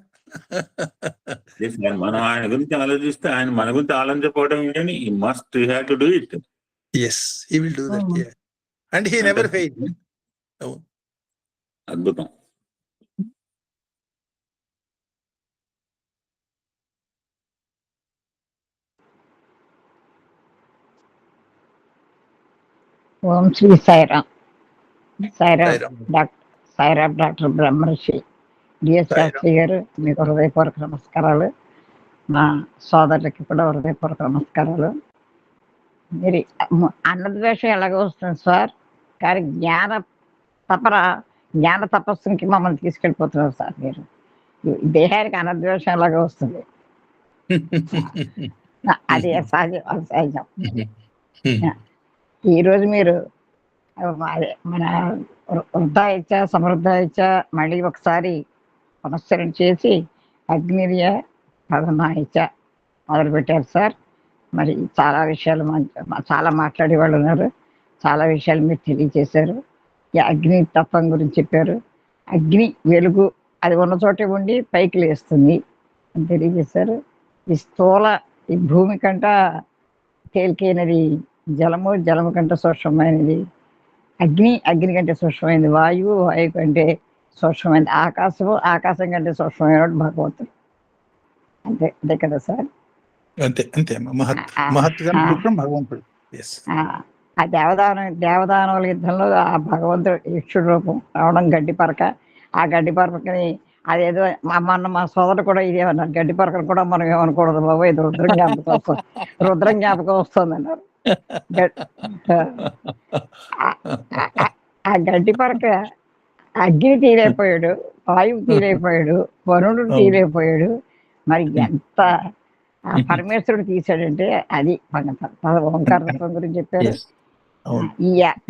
మనం ఆయన గురించి ఆలోచిస్తే ఆయన మన గురించి ఆలోచించకపోవడం ఏంటని must have to do it. Yes, he will do that. And he never fail. అద్భుతం. ఓం శ్రీ సాయిరామ్. సాయిరామ్ డాక్టర్ బ్రహ్మర్షి డిఎస్ శాస్త్రి గారు, మీకు హృదయపూర్వక నమస్కారాలు. మా సోదరులకి కూడా హృదయపూర్వక నమస్కారాలు. మీరు అన్నద్వేషం ఎలాగో వస్తుంది సార్, కానీ జ్ఞాన తపస్సుకి మమ్మల్ని తీసుకెళ్ళిపోతున్నారు సార్. మీరు దేహానికి అన్నద్వేషం ఎలాగో వస్తుంది, అది సహజం. ఈరోజు మీరు మన వృద్ధాయిచ్చ సమృద్ధాయిచ్చ మళ్ళీ ఒకసారి పునశ్చరణ చేసి అగ్నిర్య ప్రథమాయిచ్చ మొదలుపెట్టారు సార్. మరి చాలా విషయాలు చాలా మాట్లాడే వాళ్ళు ఉన్నారు, చాలా విషయాలు మీరు తెలియజేశారు. ఈ అగ్ని తత్వం గురించి చెప్పారు. అగ్ని వెలుగు అది ఉన్న చోటే ఉండి పైకి లేస్తుంది అని తెలియజేశారు. ఈ భూమి కంట తేలికైనది జలము, జలము కంటే సూక్ష్మమైనది అగ్ని కంటే సూక్ష్మమైనది వాయువు, వాయువు కంటే సూక్ష్మమైనది ఆకాశము, ఆకాశం కంటే సూక్ష్మమైన భగవంతుడు. అంతే కదా సార్. అంతే భగవంతుడు. ఆ దేవదానవుల యుద్ధంలో ఆ భగవంతుడు యక్షుడు రూపం రావడం గడ్డి పరక, ఆ గడ్డి పరకని అదేదో మా సోదరుడు కూడా ఇదేమన్నారు, గడ్డి పరకను కూడా మనం ఏమనకూడదు బాబు, ఇది రుద్రం జ్ఞాపకం వస్తుంది అన్నారు. ఆ గడ్డి పరక అగ్ని తీరైపోయాడు, వాయువు తీరైపోయాడు, వరుణుడు తీరైపోయాడు. మరి ఎంత పరమేశ్వరుడు తీసాడంటే అది ఓంకార తత్వం గురించి చెప్పారు.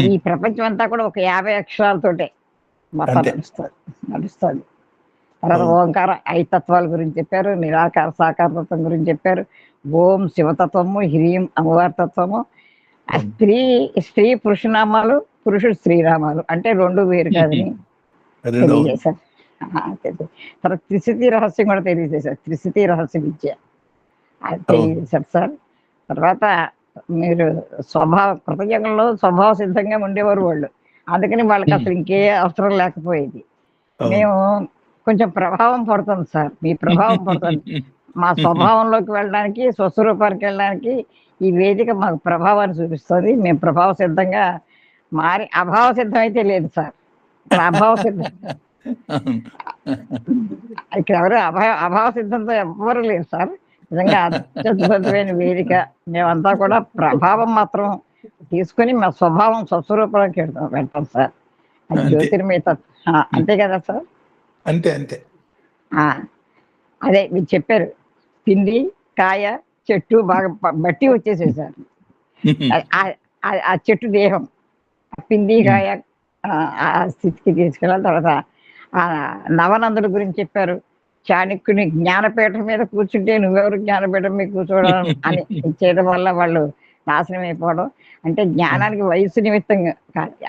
ఈ ప్రపంచం అంతా కూడా ఒక 50 అక్షరాలతోటే మొత్తం నడుస్తుంది. తర్వాత ఓంకార 5 తత్వాల గురించి చెప్పారు, నిరాకార సాకార తత్వం గురించి చెప్పారు, ఓం శివతత్వము, హ్రీం అమ్మవారి తత్వము, స్త్రీ పురుషనామాలు, పురుషుడు శ్రీరామాలు అంటే 2 వేరు కాదని తెలియజేశారు. తర్వాత త్రిశతి రహస్యం కూడా తెలియజేశారు, త్రిశతి రహస్య విద్య అది తెలియజేశారు సార్. తర్వాత మీరు కృతజ్ఞంలో స్వభావ సిద్ధంగా ఉండేవారు వాళ్ళు, అందుకని వాళ్ళకి అసలు ఇంకే అవసరం లేకపోయేది. మేము కొంచెం ప్రభావం పడుతుంది సార్, మీ ప్రభావం పడుతుంది. మా స్వభావంలోకి వెళ్ళడానికి, స్వస్వరూపానికి వెళ్ళడానికి ఈ వేదిక మాకు ప్రభావాన్ని చూపిస్తుంది. మేము ప్రభావ సిద్ధంగా మారి అభావ సిద్ధం అయితే లేదు సార్. అభావ సిద్ధం ఇక్కడ ఎవరు అభావ సిద్ధంతో ఎవ్వరు లేరు సార్. నిజంగా అత్యద్భుతమైన వేదిక. మేమంతా కూడా ప్రభావం మాత్రం తీసుకుని మా స్వభావం స్వస్వరూపానికి వెళ్తాం సార్. అది జ్యోతిర్మయ తత్వం, అంతే కదా సార్. అంతే అదే మీరు చెప్పారు, పిండి కాయ చెట్టు బాగా బట్టి వచ్చేసేది సార్. ఆ చెట్టు దేహం పిండి కాయ ఆ స్థితికి తీసుకెళ్ళాలి. తర్వాత ఆ నవనందుడి గురించి చెప్పారు. చాణక్యుని జ్ఞానపీఠం మీద కూర్చుంటే నువ్వెవరు జ్ఞానపీఠం మీద కూర్చోవడం అని చేయడం వల్ల వాళ్ళు నాశనం అయిపోవడం. అంటే జ్ఞానానికి వయసు నిమిత్తంగా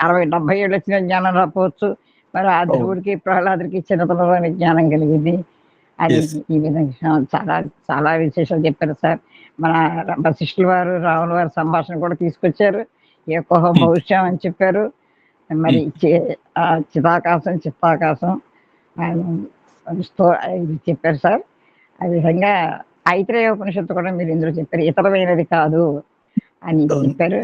60-70 ఏళ్ళు వచ్చిన జ్ఞానం రాకపోవచ్చు. మరి ఆ దేవుడికి ప్రహ్లాదుడికి చిన్నతనంలోని జ్ఞానం కలిగింది. అది ఈ విధంగా చాలా చాలా విశేషాలు చెప్పారు సార్. మన వశిష్ఠుల వారు రాముల వారి సంభాషణ కూడా తీసుకొచ్చారు. ఏకోహ భవిష్యం అని చెప్పారు. మరి చిత్తాకాశం ఇది చెప్పారు సార్. ఆ విధంగా ఐత్రేయ ఉపనిషత్తు కూడా మీరు ఇందులో చెప్పారు, ఇతరమైనది కాదు అని చెప్పారు.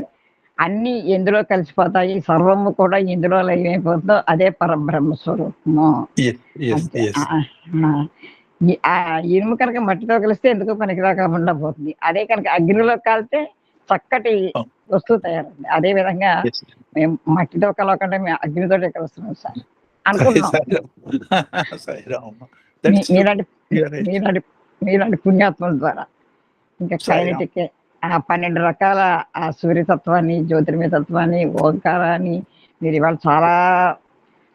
అన్ని ఎందులో కలిసిపోతాయి, సర్వము కూడా ఇందులో ఏమైపోతుందో అదే పరబ్రహ్మ స్వరూపము. ఇనుము కనుక మట్టితో కలిస్తే ఎందుకు పనికిరాకుండా పోతుంది, అదే కనుక అగ్నిలో కాలితే చక్కటి వస్తువు తయారైంది. అదే విధంగా మేము మట్టితో కలవకుండా మేము అగ్నితోటే కలుస్తున్నాం సార్ అనుకుంటున్నాం. మీలాంటి పుణ్యాత్మల ద్వారా ఇంకా కైనటిక్ 12 రకాల ఆ సూర్యతత్వాన్ని, జ్యోతిర్మయ తత్వాన్ని, ఓంకారాన్ని మీరు ఇవాళ చాలా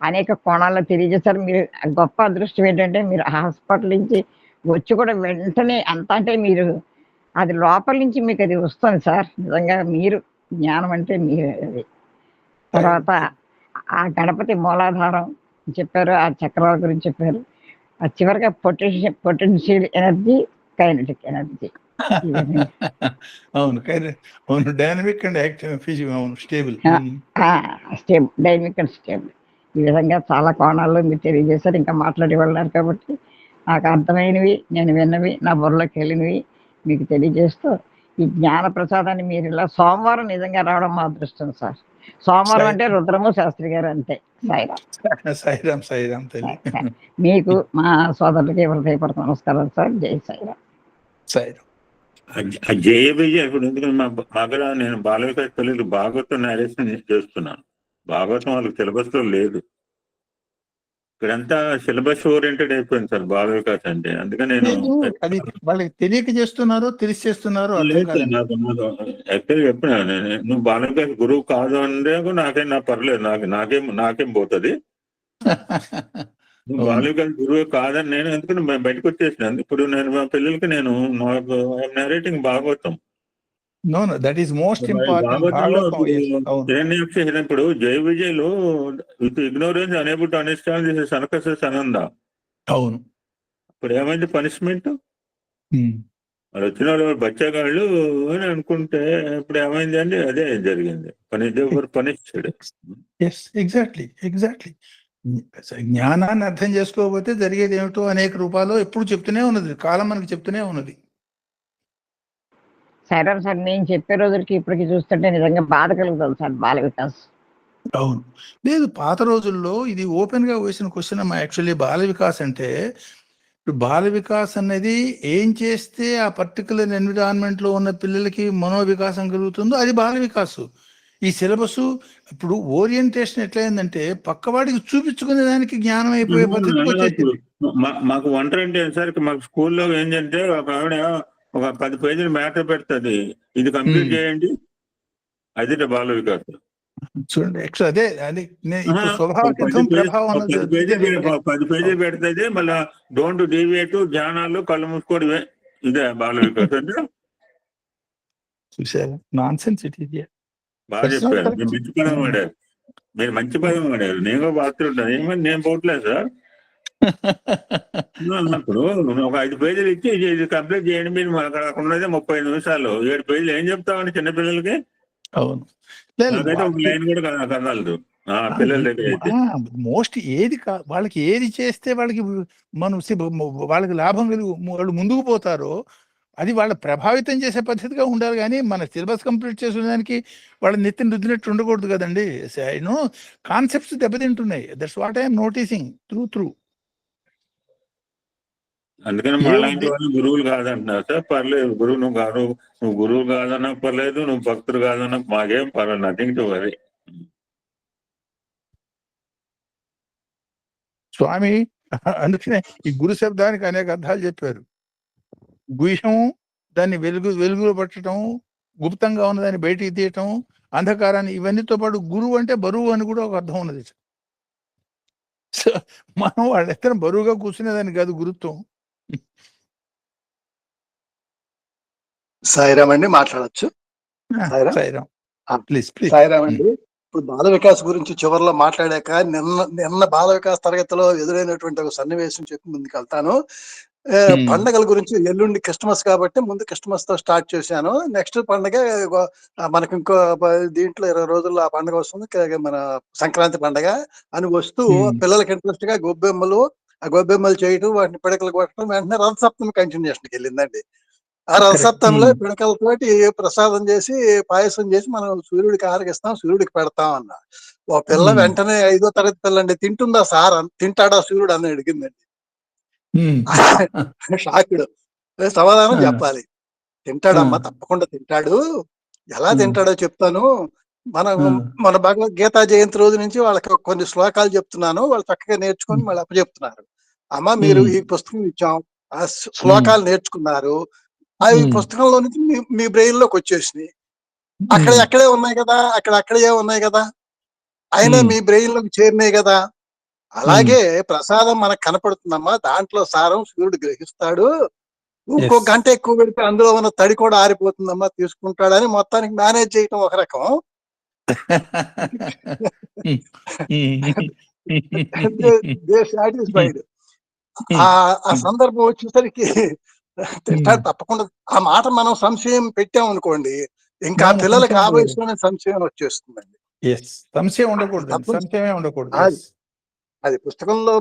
అనేక కోణాల్లో తెలియజేశారు. మీరు గొప్ప అదృష్టం ఏంటంటే మీరు హాస్పిటల్ నుంచి వచ్చి కూడా వెంటనే అంత అంటే మీరు అది లోపల నుంచి మీకు అది వస్తుంది సార్. నిజంగా మీరు జ్ఞానం అంటే మీరు అది. తర్వాత ఆ గణపతి మూలాధారం చెప్పారు, ఆ చక్రాల గురించి చెప్పారు. ఆ చివరిగా పొటెన్షియల్ ఎనర్జీ, కైనెటిక్ ఎనర్జీ. అవును, అవును, డైనమిక్ అండ్ యాక్టివ్, అవును, stable. Stable, dynamic and stable. ఈ విధంగా చాలా కోణాల్లో మీరు తెలియజేశారు. ఇంకా మాట్లాడి వెళ్ళారు కాబట్టి నాకు అర్థమైనవి, నేను విన్నవి, నా బుర్రలోకి వెళ్ళినవి మీకు తెలియజేస్తూ ఈ జ్ఞాన ప్రసాదాన్ని మీరు ఇలా సోమవారం నిజంగా రావడం మా అదృష్టం సార్. సోమవారం అంటే రుద్రము శాస్త్రి గారు అంతే. సాయిరామ్. సాయిరామ్, సాయిరామ్ తల్లి. మీకు మా సోదరులకి హృదయపూర్వక నమస్కారం సార్. జై సాయిరామ్. సాయిరామ్. జయ విజయ ఇప్పుడు ఎందుకంటే మాకు నేను బాల వికాస్ పిల్లలు భాగవతం నేరేషన్ చేస్తున్నాను. భాగవతం వాళ్ళకి సిలబస్ లో లేదు. ఇక్కడంతా సిలబస్ ఓరియంటెడ్ అయిపోయింది సార్ బాల వికాస్ అంటే. అందుకని నేను అది వాళ్ళకి తెలియక చేస్తున్నారో తెలిసి చేస్తున్నారో అర్థం కాదు. నాకు యాక్చువల్గా చెప్పినా నువ్వు బాల వికాస్ గురువు కాదు అంటే నాకేం పర్లేదు, నాకేం పోతుంది. నువ్వు బాల వికాస్ గురువు కాదని నేను ఎందుకంటే బయటకు వచ్చేసినాను. ఇప్పుడు నేను మా పిల్లలకి నేను narrating Bhagavatam. No, that is most important. ఇప్పుడు జయ విజయ్లో with ignorance unable to understand this సనకసస్ అనంద. అవును. ఇప్పుడు ఏమైంది పనిష్మెంట్? వాళ్ళు వచ్చిన వాళ్ళు బచ్చగాళ్ళు అని అనుకుంటే ఇప్పుడు ఏమైంది అండి? అదే జరిగింది. పనిష్డ్. ఎగ్జాక్ట్లీ. జ్ఞానాన్ని అర్థం చేసుకోకపోతే జరిగేది ఏమిటో అనేక రూపాలు ఎప్పుడు చెప్తూనే ఉన్నది, కాలం మనకు చెప్తూనే ఉన్నది. సరే సార్, నేను చెప్పే రోజులకి ఇప్పటికి చూస్తుంటే నిజంగా బాధ కలుగుతుంది సార్ బాల వికాస్. అవును, లేదు పాత రోజుల్లో ఇది ఓపెన్ గా వేసిన క్వశ్చన్ అమ్మా. యాక్చువల్లీ బాల వికాస్ అంటే ఇప్పుడు బాల వికాస్ అనేది ఏం చేస్తే ఆ పర్టికులర్ ఎన్విరాన్మెంట్ లో ఉన్న పిల్లలకి మనోవికాసం కలుగుతుందో అది బాల వికాస్. ఈ సిలబస్ ఇప్పుడు ఓరియంటేషన్ ఎట్లయిందంటే పక్కవాడికి చూపించుకునే దానికి జ్ఞానం అయిపోయే పద్ధతికి వచ్చేసింది. మాకు ఒంటరి అంటే సార్ మాకు స్కూల్లో ఏంటంటే ఒక ఆవిడ ఒక 10 పేజీలు మ్యాటర్ పెడుతుంది, ఇది కంప్లీట్ చేయండి, అది బాల వికాస్. చూడండి, అదే 10 పేజీలు పెడుతుంది. మళ్ళీ డోంట్ డీవియేట్, ధ్యానాలు, కళ్ళు మూసుకోవడమే, ఇదే బాల వికాస్ అంటే. చూసారా, నాన్ సెన్స్ ఇట్ ఈస్. బాగా చెప్పారు, మీరు మంచి పదం వాడారు, నేను కూడా బాగుంటాను. ఏమని నేను పోవట్లేదు సార్. ఇప్పుడు ఒక 5 పేజీలు ఇచ్చి ఇది కంప్లీట్ చేయండి, మీరు అక్కడ ఉన్నదే 35 నిమిషాలు, 7 పేజీలు ఏం చెప్తామని చిన్నపిల్లలకి? అవును, నాకైతే ఒక లైన్ కూడా కదలదు పిల్లల దగ్గర అయితే. మోస్ట్ వాళ్ళకి ఏది చేస్తే వాళ్ళకి లాభం వాళ్ళు ముందుకు పోతారో అది వాళ్ళ ప్రభావితం చేసే పద్ధతిగా ఉండాలి. కానీ మన సిలబస్ కంప్లీట్ చేసేదానికి వాళ్ళ నెత్తిని రుద్దినట్టు ఉండకూడదు కదండి. కాన్సెప్ట్స్ దెబ్బతింటున్నాయి. That's what I'm noticing through. అందుకని మాలాంటి వాళ్ళు గురువులు కాదంటున్నారు సార్. పర్లేదు, నువ్వు గురువు కాదన్నా పర్లేదు, నువ్వు భక్తుడు కాదన్నా మాకేం పర్లేదు, నథింగ్ టు వరీ. స్వామి అందుకనే ఈ గురు శబ్దానికి అనేక అర్థాలు చెప్పారు. గుహ్యం దాన్ని వెలుగులో పట్టడం, గుప్తంగా ఉన్నదాన్ని బయటికి తీయటం, అంధకారాన్ని, ఇవన్నీతో పాటు గురువు అంటే బరువు అని కూడా ఒక అర్థం ఉన్నది. సో మనం వాళ్ళెత్తన బరువుగా కూర్చునేదాన్ని కాదు గురుత్వం. సాయిరామ్ అండి, మాట్లాడచ్చు. సాయిరామ్ అండి. ఇప్పుడు బాల వికాస్ గురించి చివరిలో మాట్లాడాక నిన్న బాల వికాస్ తరగతిలో ఎదురైనటువంటి ఒక సన్నివేశం చెప్పి ముందుకు వెళ్తాను. పండగల గురించి ఎల్లుండి క్రిస్మస్ కాబట్టి ముందు క్రిస్మస్ తో స్టార్ట్ చేశాను. నెక్స్ట్ పండగ మనకి ఇంకో దీంట్లో 20 రోజుల్లో ఆ పండగ వస్తుంది, మన సంక్రాంతి పండగ అని వస్తూ పిల్లలకి ఇంట్రెస్ట్ గా గొబ్బెమ్మలు చేయటం, వాటిని పిడకలు కొట్టడం, వెంటనే రథసప్తమి కంటిన్యూషన్కి వెళ్ళిందండి. ఆ రథసప్తంలో పిడకలతోటి ప్రసాదం చేసి పాయసం చేసి మనం సూర్యుడికి ఆరగిస్తాం, సూర్యుడికి పెడతాం అన్న. ఓ పిల్ల వెంటనే 5వ తరగతి పిల్లండి, తింటుందా సార్, తింటాడా సూర్యుడు అని అడిగిందండి. షాకుడు. సమాధానం చెప్పాలి. తింటాడమ్మా, తప్పకుండా తింటాడు. ఎలా తింటాడో చెప్తాను. మన భగవద్గీత జయంతి రోజు నుంచి వాళ్ళకి కొన్ని శ్లోకాలు చెప్తున్నాను, వాళ్ళు చక్కగా నేర్చుకొని మళ్ళీ అప్పచెప్తున్నారు. అమ్మ మీరు ఈ పుస్తకం ఇచ్చాం, ఆ శ్లోకాలు నేర్చుకున్నారు, అవి పుస్తకంలో నుంచి మీ బ్రెయిన్ లోకి వచ్చేసినాయి. అక్కడే ఉన్నాయి కదా, అక్కడే ఉన్నాయి కదా, అయినా మీ బ్రెయిన్ లోకి చేరినాయి కదా, అలాగే ప్రసాదం మనకు కనపడుతుందమ్మా, దాంట్లో సారం సూర్యుడు గ్రహిస్తాడు. ఇంకో Yes. గంట ఎక్కువ పెడితే అందులో ఉన్న తడి కూడా ఆరిపోతుందమ్మా, తీసుకుంటాడని మొత్తానికి మేనేజ్ చేయటం ఒక రకం. సాటిస్ఫైడ్. ఆ సందర్భం వచ్చేసరికి తింటాడు తప్పకుండా. ఆ మాట మనం సంశయం పెట్టాం అనుకోండి, ఇంకా ఆ పిల్లలకి ఆ వయసులోనే సంశయం వచ్చేస్తుందండి. సంశయం ఉండకూడదు, తప్పని- సంశయమే ఉండకూడదు. అది అది పుస్తకంలో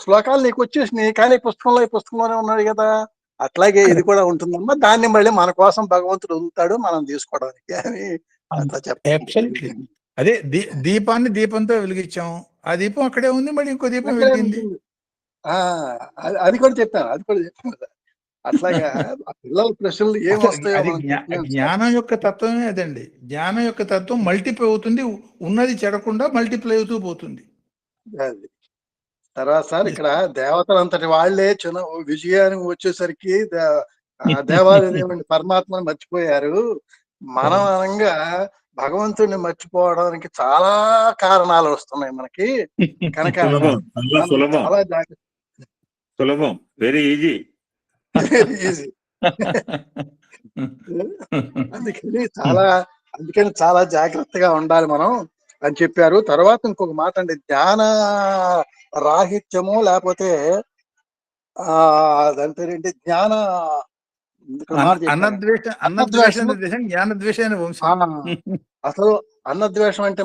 శ్లోకాలు నీకు వచ్చేసినాయి, కానీ పుస్తకంలో ఈ పుస్తకంలోనే ఉన్నాడు కదా. అట్లాగే ఇది కూడా ఉంటుందమ్మా, దాన్ని మళ్ళీ మన కోసం భగవంతుడు వదులుతాడు మనం తీసుకోవడానికి అని అట్లా Absolutely. చెప్పాలి. అదే దీపాన్ని దీపంతో వెలిగించాం, ఆ దీపం అక్కడే ఉంది, మళ్ళీ ఇంకో దీపం అక్కడే వెలిగింది. ఉంటుంది. ఆ, అది కూడా చెప్పాను కదా. అట్లాగా ఆ పిల్లల ప్రశ్నలు ఏం అసలు వస్తాయో అది మనం చెప్పలేం సార్. జ్ఞానం యొక్క తత్వమే అదండి. జ్ఞానం యొక్క తత్వం మల్టిప్లై అవుతుంది, ఉన్నది చెడకుండా మల్టిప్లై అవుతూ పోతుంది. అది తర్వాత సార్ ఇక్కడ దేవతలంతటి వాళ్ళే చిన్న విజయానికి వచ్చేసరికి దేవాది దేవుని పరమాత్మను మర్చిపోయారు. మనం అనంగా భగవంతుడిని మర్చిపోవడానికి చాలా కారణాలు వస్తున్నాయి మనకి. కనుక సులభం, చాలా మనం సులభం, చాలా జాగ్రత్త. సులభం, వెరీ ఈజీ. Very easy. అందుకని చాలా జాగ్రత్తగా ఉండాలి మనం అని చెప్పారు. తర్వాత ఇంకొక మాట అండి, జ్ఞాన రాహిత్యము లేకపోతే దాని పేరేంటి, జ్ఞాన అన్నద్వేషం జ్ఞానద్వేషాన్ని వంశం. అసలు అన్నద్వేషం అంటే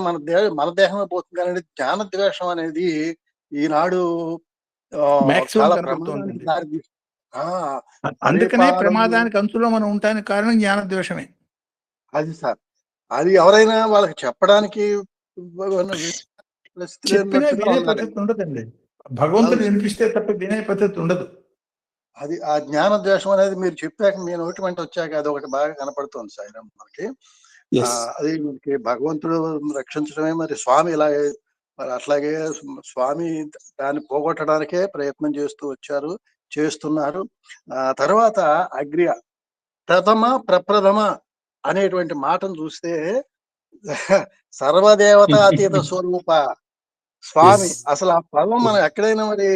మన దేహమే పోతుంది, కానీ జ్ఞానద్వేషం అనేది ఈనాడు చాలా ప్రమాదానికి దారితీస్తుంది. అందుకనే ప్రమాదానికి అంచులో మనం ఉండడానికి కారణం జ్ఞానద్వేషమే. అది సార్, అది ఎవరైనా వాళ్ళకి చెప్పడానికి చెప్పినా వినే పద్ధతి ఉండదండి. భగవంతుడు వినిపిస్తే తప్ప వినే పద్ధతి ఉండదు. అది ఆ జ్ఞాన ద్వేషం అనేది మీరు చెప్పాక, మీ నోటి వెంట వచ్చాక అది ఒకటి బాగా కనపడుతుంది సార్ మనకి. అది మనకి భగవంతుడు రక్షించడమే. మరి స్వామి ఇలాగే, మరి అట్లాగే స్వామి దాన్ని పోగొట్టడానికే ప్రయత్నం చేస్తున్నారు. తర్వాత అగ్ర్య ప్రప్రథమ అనేటువంటి మాటను చూస్తే సర్వదేవత అతీత స్వరూప స్వామి. అసలు ఆ పదం మనం ఎక్కడైనా, మరి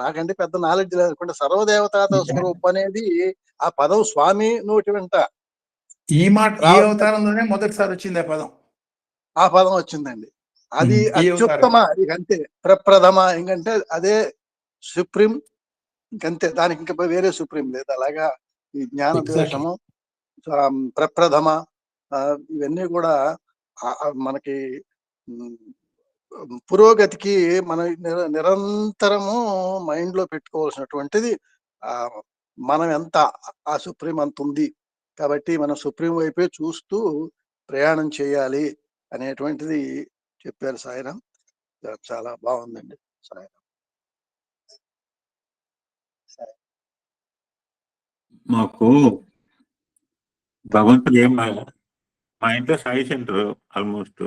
నాకంటే పెద్ద నాలెడ్జ్ లేకుండా సర్వదేవతాత స్వరూపం అనేది ఆ పదం స్వామి నోటి వెంట ఈ అవతారంలోనే మొదటిసారి వచ్చింది ఆ పదం వచ్చిందండి. అది అత్యుత్తమ, ఇంకంతే. ప్రప్రథమ ఇంకంటే అదే సుప్రీం, ఇంకంతే. దానికి ఇంకా వేరే సుప్రీం లేదు. అలాగా ఈ జ్ఞాన ద్వేషము, ప్రప్రథమ, ఇవన్నీ కూడా మనకి పురోగతికి మన నిరంతరము మైండ్ లో పెట్టుకోవాల్సినటువంటిది. మనం ఎంత ఆ సుప్రీం అంత ఉంది కాబట్టి మనం సుప్రీం వైపే చూస్తూ ప్రయాణం చేయాలి అనేటువంటిది చెప్పారు సాయిరాం. చాలా బాగుందండి సాయిరాం. మాకు భగవంతుడు మా ఇంట్లో సాయి సెంటర్ ఆల్మోస్ట్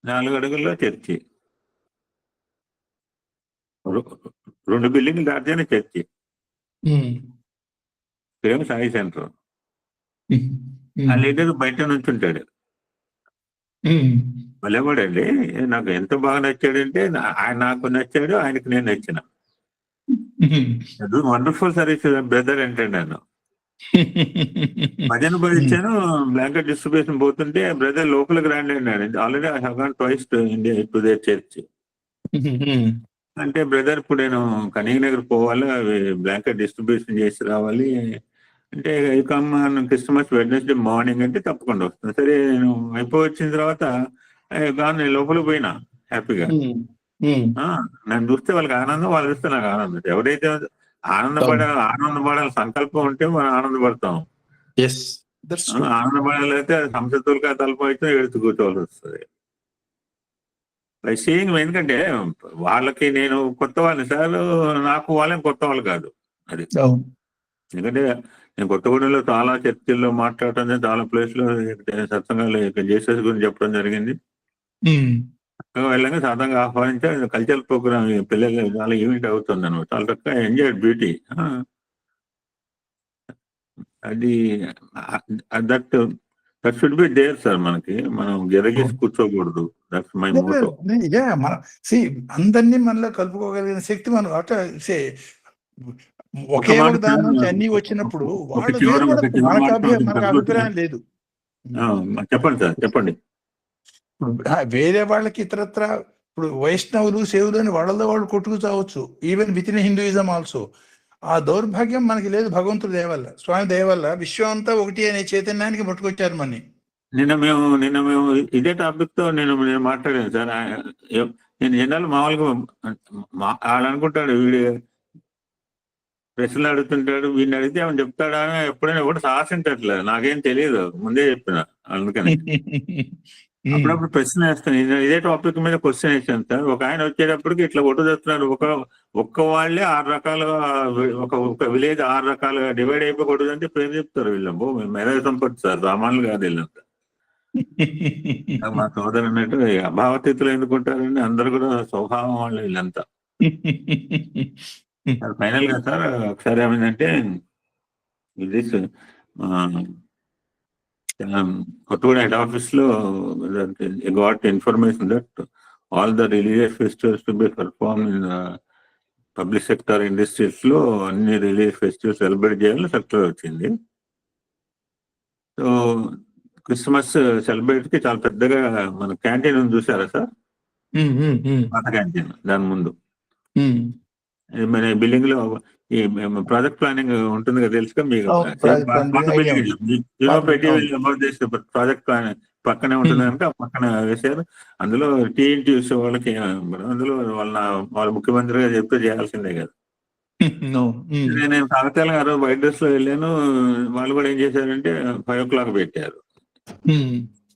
4 అడుగుల్లో చర్చి, 2 బిల్డింగ్లు దాటితేనే చర్చి. ఇక్కడేమో సాయి సెంటర్. ఆ లీడర్ బయట నుంచి ఉంటాడు. భలేవాడండి, నాకు ఎంత బాగా నచ్చాడంటే నాకు నచ్చాడు, ఆయనకి నేను నచ్చిన. వండర్ఫుల్ సర్వీస్ బ్రదర్ అంటే నన్ను భజన భరించాను. బ్లాంకెట్ డిస్ట్రిబ్యూషన్ పోతుంటే బ్రదర్ లోపలికి రండి అన్నాడు. Already I have gone twice to India to their church. అంటే బ్రదర్ ఇప్పుడు నేను కనీనగర్ పోవాలి, అవి బ్లాంకెట్ డిస్ట్రిబ్యూషన్ చేసి రావాలి అంటే, క్రిస్మస్ వెడ్నెస్డే మార్నింగ్ అంటే తప్పకుండా వస్తుంది. సరే నేను అయిపోయి వచ్చిన తర్వాత నేను లోపలికి పోయినా హ్యాపీగా. నన్ను చూస్తే వాళ్ళకి ఆనందం, వాళ్ళు చూస్తే నాకు ఆనందం. ఎవరైతే ఆనందపడాలి సంకల్పం ఉంటే మనం ఆనందపడతాం. ఆనందపడాలైతే సంసత్తులుగా తలపైతే ఎడుతూ కూర్చోవాల్సి వస్తుంది. సీయింగ్, ఎందుకంటే వాళ్ళకి నేను కొత్త వాళ్ళని సార్, నాకు వాళ్ళని కొత్త వాళ్ళు కాదు. అది ఎందుకంటే నేను కొత్తగూడెంలో చాలా చర్చిల్లో మాట్లాడటం, చాలా ప్లేస్లో సత్సంగాలు జేసస్ గురించి చెప్పడం జరిగింది. వెళ్ళంగా సాధారణంగా ఆహ్వానించా. కల్చరల్ ప్రోగ్రామ్ పిల్లలు చాలా ఈవెంట్ అవుతుంది అనమాట. చాలా చక్కగా ఎంజాయ్ బ్యూటీ. అది that that should be there sir. మనకి మనం గిరగేసి కూర్చోకూడదు. That's my motto. మన అందరినీ మనలో కలుపుకోగలిగిన శక్తి మనం అట్లా ఒకే మాట ఒక దాని నుంచి సార్, అన్ని వచ్చినప్పుడు ఒక వాళ్ళు చివరి వేరుపడతారు. మనకు మాట అభిప్రాయం లేదు. చెప్పండి సార్, చెప్పండి. ఇప్పుడు వేరే వాళ్ళకి ఇతరత్ర ఇప్పుడు వైష్ణవులు శివులు అని వాళ్ళలో వాళ్ళు కొట్టుకు చావచ్చు, even within Hinduism also. ఆ దౌర్భాగ్యం మనకి లేదు. భగవంతుడు దయవల్ల, స్వామి దయవల్ల విశ్వం అంతా ఒకటి అనే చైతన్యానికి పట్టుకొచ్చారు మనని. నిన్న మేము ఇదే టాపిక్ తో నేను మాట్లాడాను సార్. నేను జనాలు మామూలుగా వాళ్ళు అనుకుంటాడు, వీడు ప్రశ్నలు అడుగుతుంటాడు, వీడిని అడిగితే ఏమని చెప్తాడా అని ఎప్పుడైనా కూడా సాహసించట్లేదు. నాకేం తెలియదు, ముందే చెప్పిన. అందుకని అప్పుడప్పుడు ప్రశ్న వేస్తాను. ఇదే టాపిక్ మీద క్వశ్చన్ వేసాను సార్. ఒక ఆయన వచ్చేటప్పటికి ఇట్లా కొట్టు చెప్తున్నాడు. ఒక్క వాళ్ళే 6 రకాలుగా, ఒక విలేజ్ 6 రకాలుగా డివైడ్ అయిపోయి కొట్టుదంటే పేరు చెప్తారు. వీళ్ళంబో మెదవ సంపత్తి సార్, సామాన్లు కాదు వీళ్ళంతా. మా సోదరు అన్నట్టు అభావతిథులు ఎందుకుంటారండి, అందరు కూడా స్వభావం వాళ్ళు వీళ్ళంతా. ఫైనల్ గా సార్ ఒకసారి ఏమైందంటే, ఇది కొత్తగూడ హెడ్ ఆఫీస్ లో got information that all the religious festivals to be perform in public sector industries లో అన్ని రిలీజియస్ ఫెస్టివల్స్ సెలబ్రేట్ చేయాలని సర్క్యులర్ వచ్చింది. సో క్రిస్మస్ సెలబ్రేట్ కి చాలా పెద్దగా మన క్యాంటీన్ ఉంది, చూసారా సార్? పాత క్యాంటీన్, దాని ముందు మన బిల్డింగ్ లో ఈ ప్రాజెక్ట్ ప్లానింగ్ ఉంటుంది కదా, తెలుసుగా మీకు? ప్రాజెక్ట్ ప్లాన్ పక్కనే ఉంటుంది కనుక పక్కన వేశారు. అందులో టీఎన్టీయూస్ వాళ్ళకి, అందులో వాళ్ళ ముఖ్యమంత్రిగా చెప్తే చేయాల్సిందే కదా. నేను కాకతాళ గారు వైట్ డ్రెస్ లో వెళ్ళాను. వాళ్ళు కూడా ఏం చేశారంటే 5 o'clock పెట్టారు.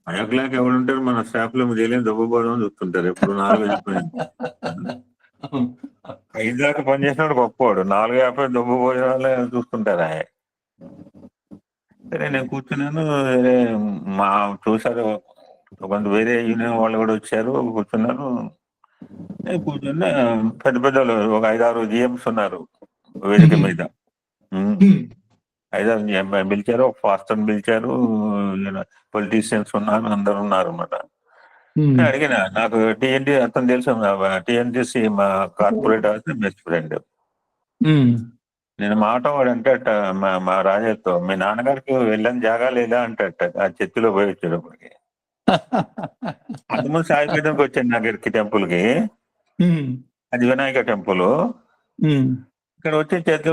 5 o'clock ఎవరు ఉంటారు మన స్టాఫ్ లో? తెలియని దొబ్బపోవడం చూస్తుంటారు ఎప్పుడు. 4:50 5 దాకా పనిచేసినాడు గొప్పవాడు, 4:50 దొబ్బపోయే వాళ్ళే చూస్తుంటారు. సరే నేను కూర్చున్నాను. మా చూసారు కొంత వేరే యూనియన్ వాళ్ళు కూడా వచ్చారు, కూర్చున్నారు. నేను కూర్చున్నా, పెద్ద పెద్దలు ఒక 5-6 GMs ఉన్నారు వేదిక మీద. 5-6 GM పిలిచారు, ఒక ఫాస్టర్ పిలిచారు, పొలిటీషియన్స్ ఉన్నారు, అందరు ఉన్నారు అన్నమాట. అడిగిన, నాకు టీఎన్టీ అతను తెలుసు, టీఎన్టీసీ మా కార్పొరేట్ బెస్ట్ ఫ్రెండ్. నేను మాట వాడంటే మా రాజాతో, మీ నాన్నగారికి వెళ్ళని జాగా లేదా అంటే ఆ చర్చిలో పోయి వచ్చేటప్పటికి. అంతకుముందు సాయిపీఠంకి వచ్చాను నాగరికి టెంపుల్ కి, అది వినాయక టెంపుల్. ఇక్కడ వచ్చి చర్చ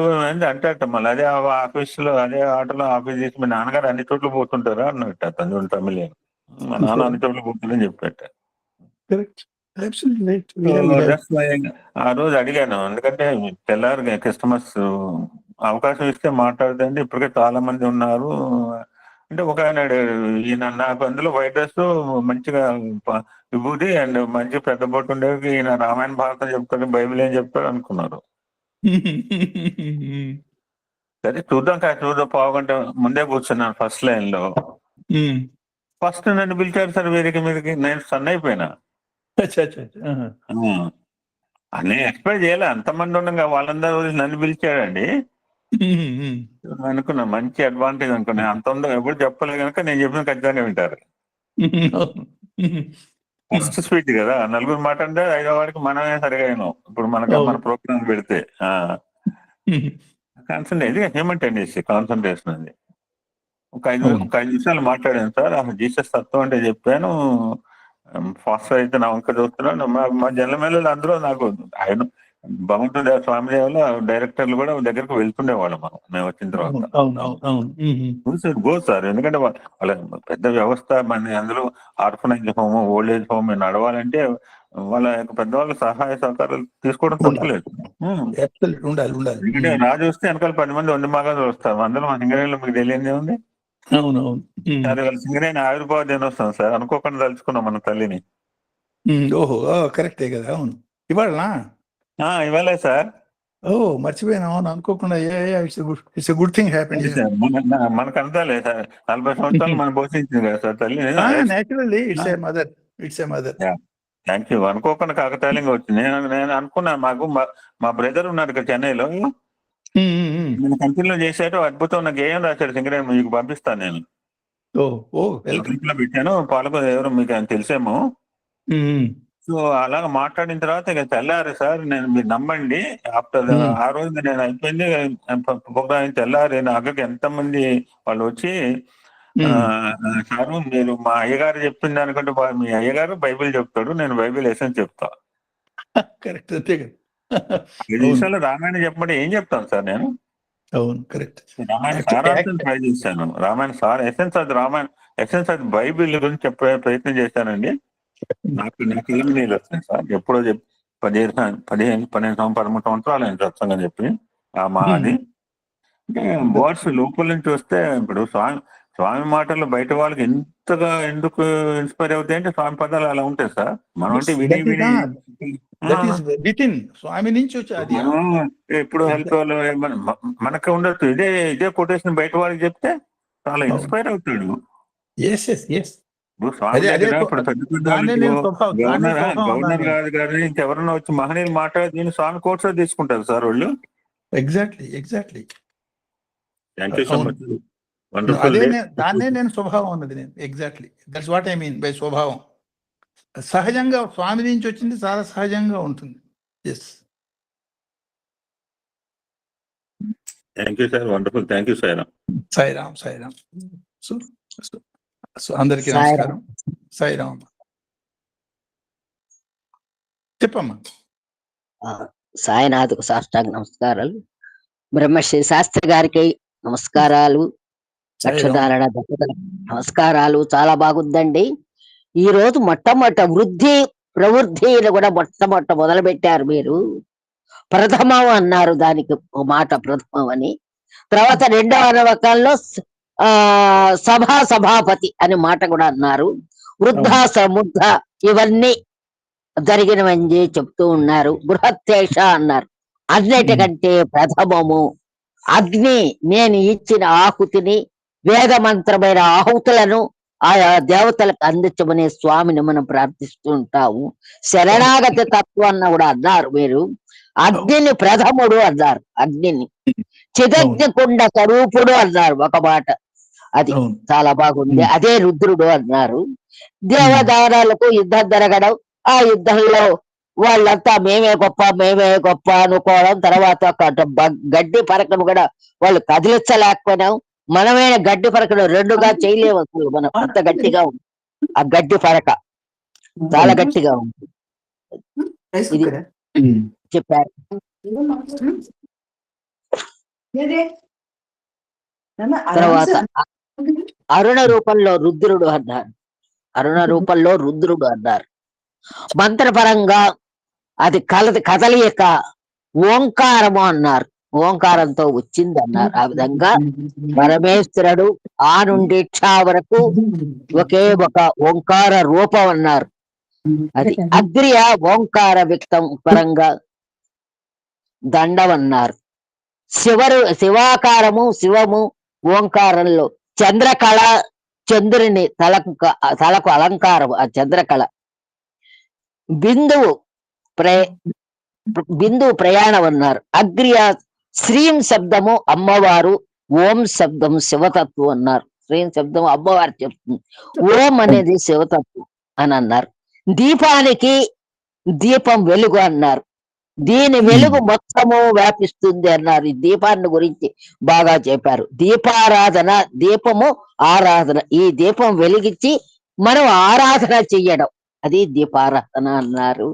అంటే మళ్ళీ అదే ఆఫీస్ లో, అదే ఆటోలో ఆఫీస్ చేసి, మీ నాన్నగారు అన్ని చోట్ల పోతుంటారా అన్నట్టు అతను తమిళ. మా నాన్న అన్ని చోట్ల పోతుందని చెప్పాట. ఆ రోజు అడిగాను, ఎందుకంటే తెల్లారు క్రిస్టమస్ అవకాశం ఇస్తే మాట్లాడదండి, ఇప్పటికే చాలా మంది ఉన్నారు అంటే. ఒక ఆయన ఈయన నాకు అందులో వైట్ డ్రెస్, మంచిగా విభూది అండ్ మంచి పెద్ద బొట్టు ఉండేవి, ఈయన రామాయణ భారతం చెప్తాడు, బైబిల్ ఏం చెప్తాడు అనుకున్నారు. సరే చూద్దాం పావుగంట ముందే కూర్చున్నాను ఫస్ట్ లైన్ లో. ఫస్ట్ నన్ను పిలిచారు సార్ వేదిక మీదకి. నేను సన్ అయిపోయినా. నేను ఎక్స్పెక్ట్ చేయలే, అంతమంది ఉండగా వాళ్ళందరూ నన్ను పిలిచాడండి. అనుకున్నా మంచి అడ్వాంటేజ్ అనుకున్నా. అంత ఉందో ఎప్పుడు చెప్పలేదు కనుక నేను చెప్పిన ఖచ్చితంగా వింటారు. ఫస్ట్ స్పీచ్ కదా, నలుగురు మాట అంటే 5వ వాడికి మనమే సరిగా అయినాం. ఇప్పుడు మన ప్రోగ్రామ్ పెడితే కాన్సన్ట్రేట్ హ్యూమన్ టెండెన్సీ, కాన్సన్ట్రేషన్ అది. ఒక 5 నిమిషాలు మాట్లాడాను సార్. జీసస్ తత్వం అంటే చెప్పాను. ఫాస్ట్ అయితే నా వంక చూస్తున్నాను. మా జనమేళలు అందరూ నాకు ఆయన భగవంతుడు స్వామి దేవాల డైరెక్టర్లు కూడా దగ్గరకు వెళ్తుండేవాళ్ళం మేము వచ్చిన తర్వాత. గో సార్, ఎందుకంటే వాళ్ళ పెద్ద వ్యవస్థ. మన అందులో orphanage home, old age home నడవాలంటే వాళ్ళ యొక్క పెద్దవాళ్ళ సహాయ సహకారాలు తీసుకోవడం తప్పలేదు. ఎందుకంటే రాజు వస్తే వెనకాల 10 మంది 100 మగాలు వస్తారు. అందులో మా సింగరేణిలో మీకు తెలియదే ఉంది. అది వాళ్ళ సింగరేణి ఆవిర్భావ దినోత్సవం సార్. అనుకోకుండా తలుచుకున్నాం మన తల్లిని. ఓహో, కరెక్టే కదా. అవును, ఇవాళే సార్. మర్చిపోయినా. అవును, అనుకోకుండా. It's good thing happened. మనకు అంతాలే సార్, 40 సంవత్సరాలు మనం పోషించింది కదా సార్ తల్లి. Naturally it's a mother. Thank you. అనుకోకుండా కాకతాళీయంగా వచ్చింది. నేను అనుకున్నా, మాకు మా బ్రదర్ ఉన్నారు ఇక్కడ చెన్నైలో, నేను కంపెనీలో చేశాడు, అద్భుతం. నాకు ఏం రాశాడు సింగరేణి, మీకు పంపిస్తాను నేను. ఓ ఓ ఈ వెల్కమ్. గ్రూప్ లో పెట్టాను, పాలకొల ఎవరు మీకు ఆయన తెలిసేమో. సో అలాగ మాట్లాడిన తర్వాత ఇక తెల్లారి సార్, నేను మీరు నమ్మండి, ఆఫ్టర్ ఆ రోజు నేను అయిపోయింది ప్రోగ్రామ్, తెల్లారి నా అక్కడికి ఎంతమంది వాళ్ళు వచ్చి, సారు మీరు మా అయ్యగారు చెప్పిన దానికంటే మీ అయ్యగారు బైబిల్ చెప్తాడు, నేను బైబిల్ ఎసెన్స్ చెప్తా. కరెక్ట్, అంతే కదా. 5 నిమిషాలు రామాయణం చెప్పమంటే ఏం చెప్తాను సార్ నేను? అవును, కరెక్ట్. రామాయణ సారాంశం ట్రై చేశాను. రామాయణ సార్ ఎసెన్స్ అది, రామాయణ ఎసెన్స్ అది బైబిల్ గురించి చెప్పే ప్రయత్నం చేశానండి. నాకు ఏం నీళ్ళు వస్తాయి సార్, ఎప్పుడో 12 13 సంవత్సరాలు అయింది సత్సంగం చెప్పి. అది అంటే వర్డ్స్ లోపల నుంచి వస్తే, ఇప్పుడు స్వామి మాటలు బయట వాళ్ళకి ఎంతగా ఎందుకు ఇన్స్పైర్ అవుతాయి అంటే, స్వామి పదాలు అలా ఉంటాయి సార్. మనం అంటే వితిన్ స్వామి నుంచి వచ్చి అది ఎప్పుడు హెల్ప్ మనకు ఉండొచ్చు. ఇదే కొటేషన్ బయట వాళ్ళకి చెప్తే చాలా ఇన్స్పైర్ అవుతాడు. ఇప్పుడు స్వామి దగ్గర ఇప్పుడు పెద్ద గవర్నర్ గారు ఇంకెవరన్నా వచ్చి మహనీయులు మాట్లాడి దీన్ని స్వామి కోర్స్ తీసుకుంటారు సార్ వాళ్ళు. Exactly. Thank you so much. దాన్నే నేను స్వభావం అన్నది. నేను exactly that's what I mean by స్వభావం. సహజంగా స్వామి నుంచి వచ్చింది, చాలా సహజంగా ఉంటుంది. Yes, thank you sir, wonderful. Thank you Sairam. Sairam. So అందరికీ నమస్కారం. సాయిరామ్. చెప్పమ్మా. సాయినాథ్కు సాష్టాంగ నమస్కారాలు. బ్రహ్మశ్రీ శాస్త్రి గారికి నమస్కారాలు. లక్షధారణ దంపతులకు నమస్కారాలు. చాలా బాగుందండి. ఈ రోజు మొట్టమొదట వృద్ధి ప్రవృద్ధిని కూడా మొదలు పెట్టారు మీరు. ప్రథమం అన్నారు, దానికి ఒక మాట ప్రథమం అని. తర్వాత రెండవ అనువాకంలో సభాపతి అనే మాట కూడా అన్నారు. వృద్ధ సముద్ధ ఇవన్నీ జరిగినవని చెప్తూ ఉన్నారు. బృహత్తేష అన్నారు. అన్నిటికంటే ప్రథమము అగ్ని. నేను ఇచ్చిన ఆహుతిని, వేద మంత్రమైన ఆహుతులను ఆయా దేవతలకు అందించమనే స్వామిని మనం ప్రార్థిస్తూ ఉంటాము. శరణాగతి తత్వాన్ని కూడా అన్నారు మీరు. అగ్నిని ప్రథముడు అన్నారు. అగ్నిని చిదగ్ని కుండ స్వరూపుడు అన్నారు ఒక మాట. అది చాలా బాగుంది. అదే రుద్రుడు అన్నారు. దేవదారాలకు యుద్ధం జరగడం, ఆ యుద్ధంలో వాళ్ళంతా మేమే గొప్ప అనుకోవడం, తర్వాత గడ్డి పరకను కూడా వాళ్ళు కదిలించలేకపోయినాం. మనమైన గడ్డి పరకను రెండుగా చేయలేము అసలు. మనం అంత గట్టిగా ఉంది ఆ గడ్డి పరక, చాలా గట్టిగా ఉంది. ఇది చెప్పారు. తర్వాత అరుణ రూపంలో రుద్రుడు అన్నారు. మంత్రపరంగా అది కదలియక ఓంకారము అన్నారు. ఓంకారంతో వచ్చింది అన్నారు. ఆ విధంగా పరమేశ్వరుడు ఆ నుండి క్ష వరకు ఒకే ఒక ఓంకార రూపం అన్నారు. అది అగ్రియ ఓంకార వ్యక్తం పరంగా దండం అన్నారు. శివాకారము, శివము ఓంకారంలో చంద్రకళ, చంద్రుని తలకు అలంకారం ఆ చంద్రకళ. బిందువు ప్రయాణం అన్నారు. అగ్రియ శ్రీం శబ్దము అమ్మవారు, ఓం శబ్దం శివతత్వం అన్నారు. శ్రీం శబ్దము అమ్మవారు చెప్తుంది, ఓం అనేది శివతత్వం అని అన్నారు. దీపానికి దీపం వెలుగు అన్నారు. దీని వెలుగు మొత్తము వ్యాపిస్తుంది అన్నారు. ఈ దీపాన్ని గురించి బాగా చెప్పారు. దీపారాధన, దీపము ఆరాధన. ఈ దీపం వెలిగించి మనం ఆరాధన చెయ్యడం, అది దీపారాధన అన్నారు.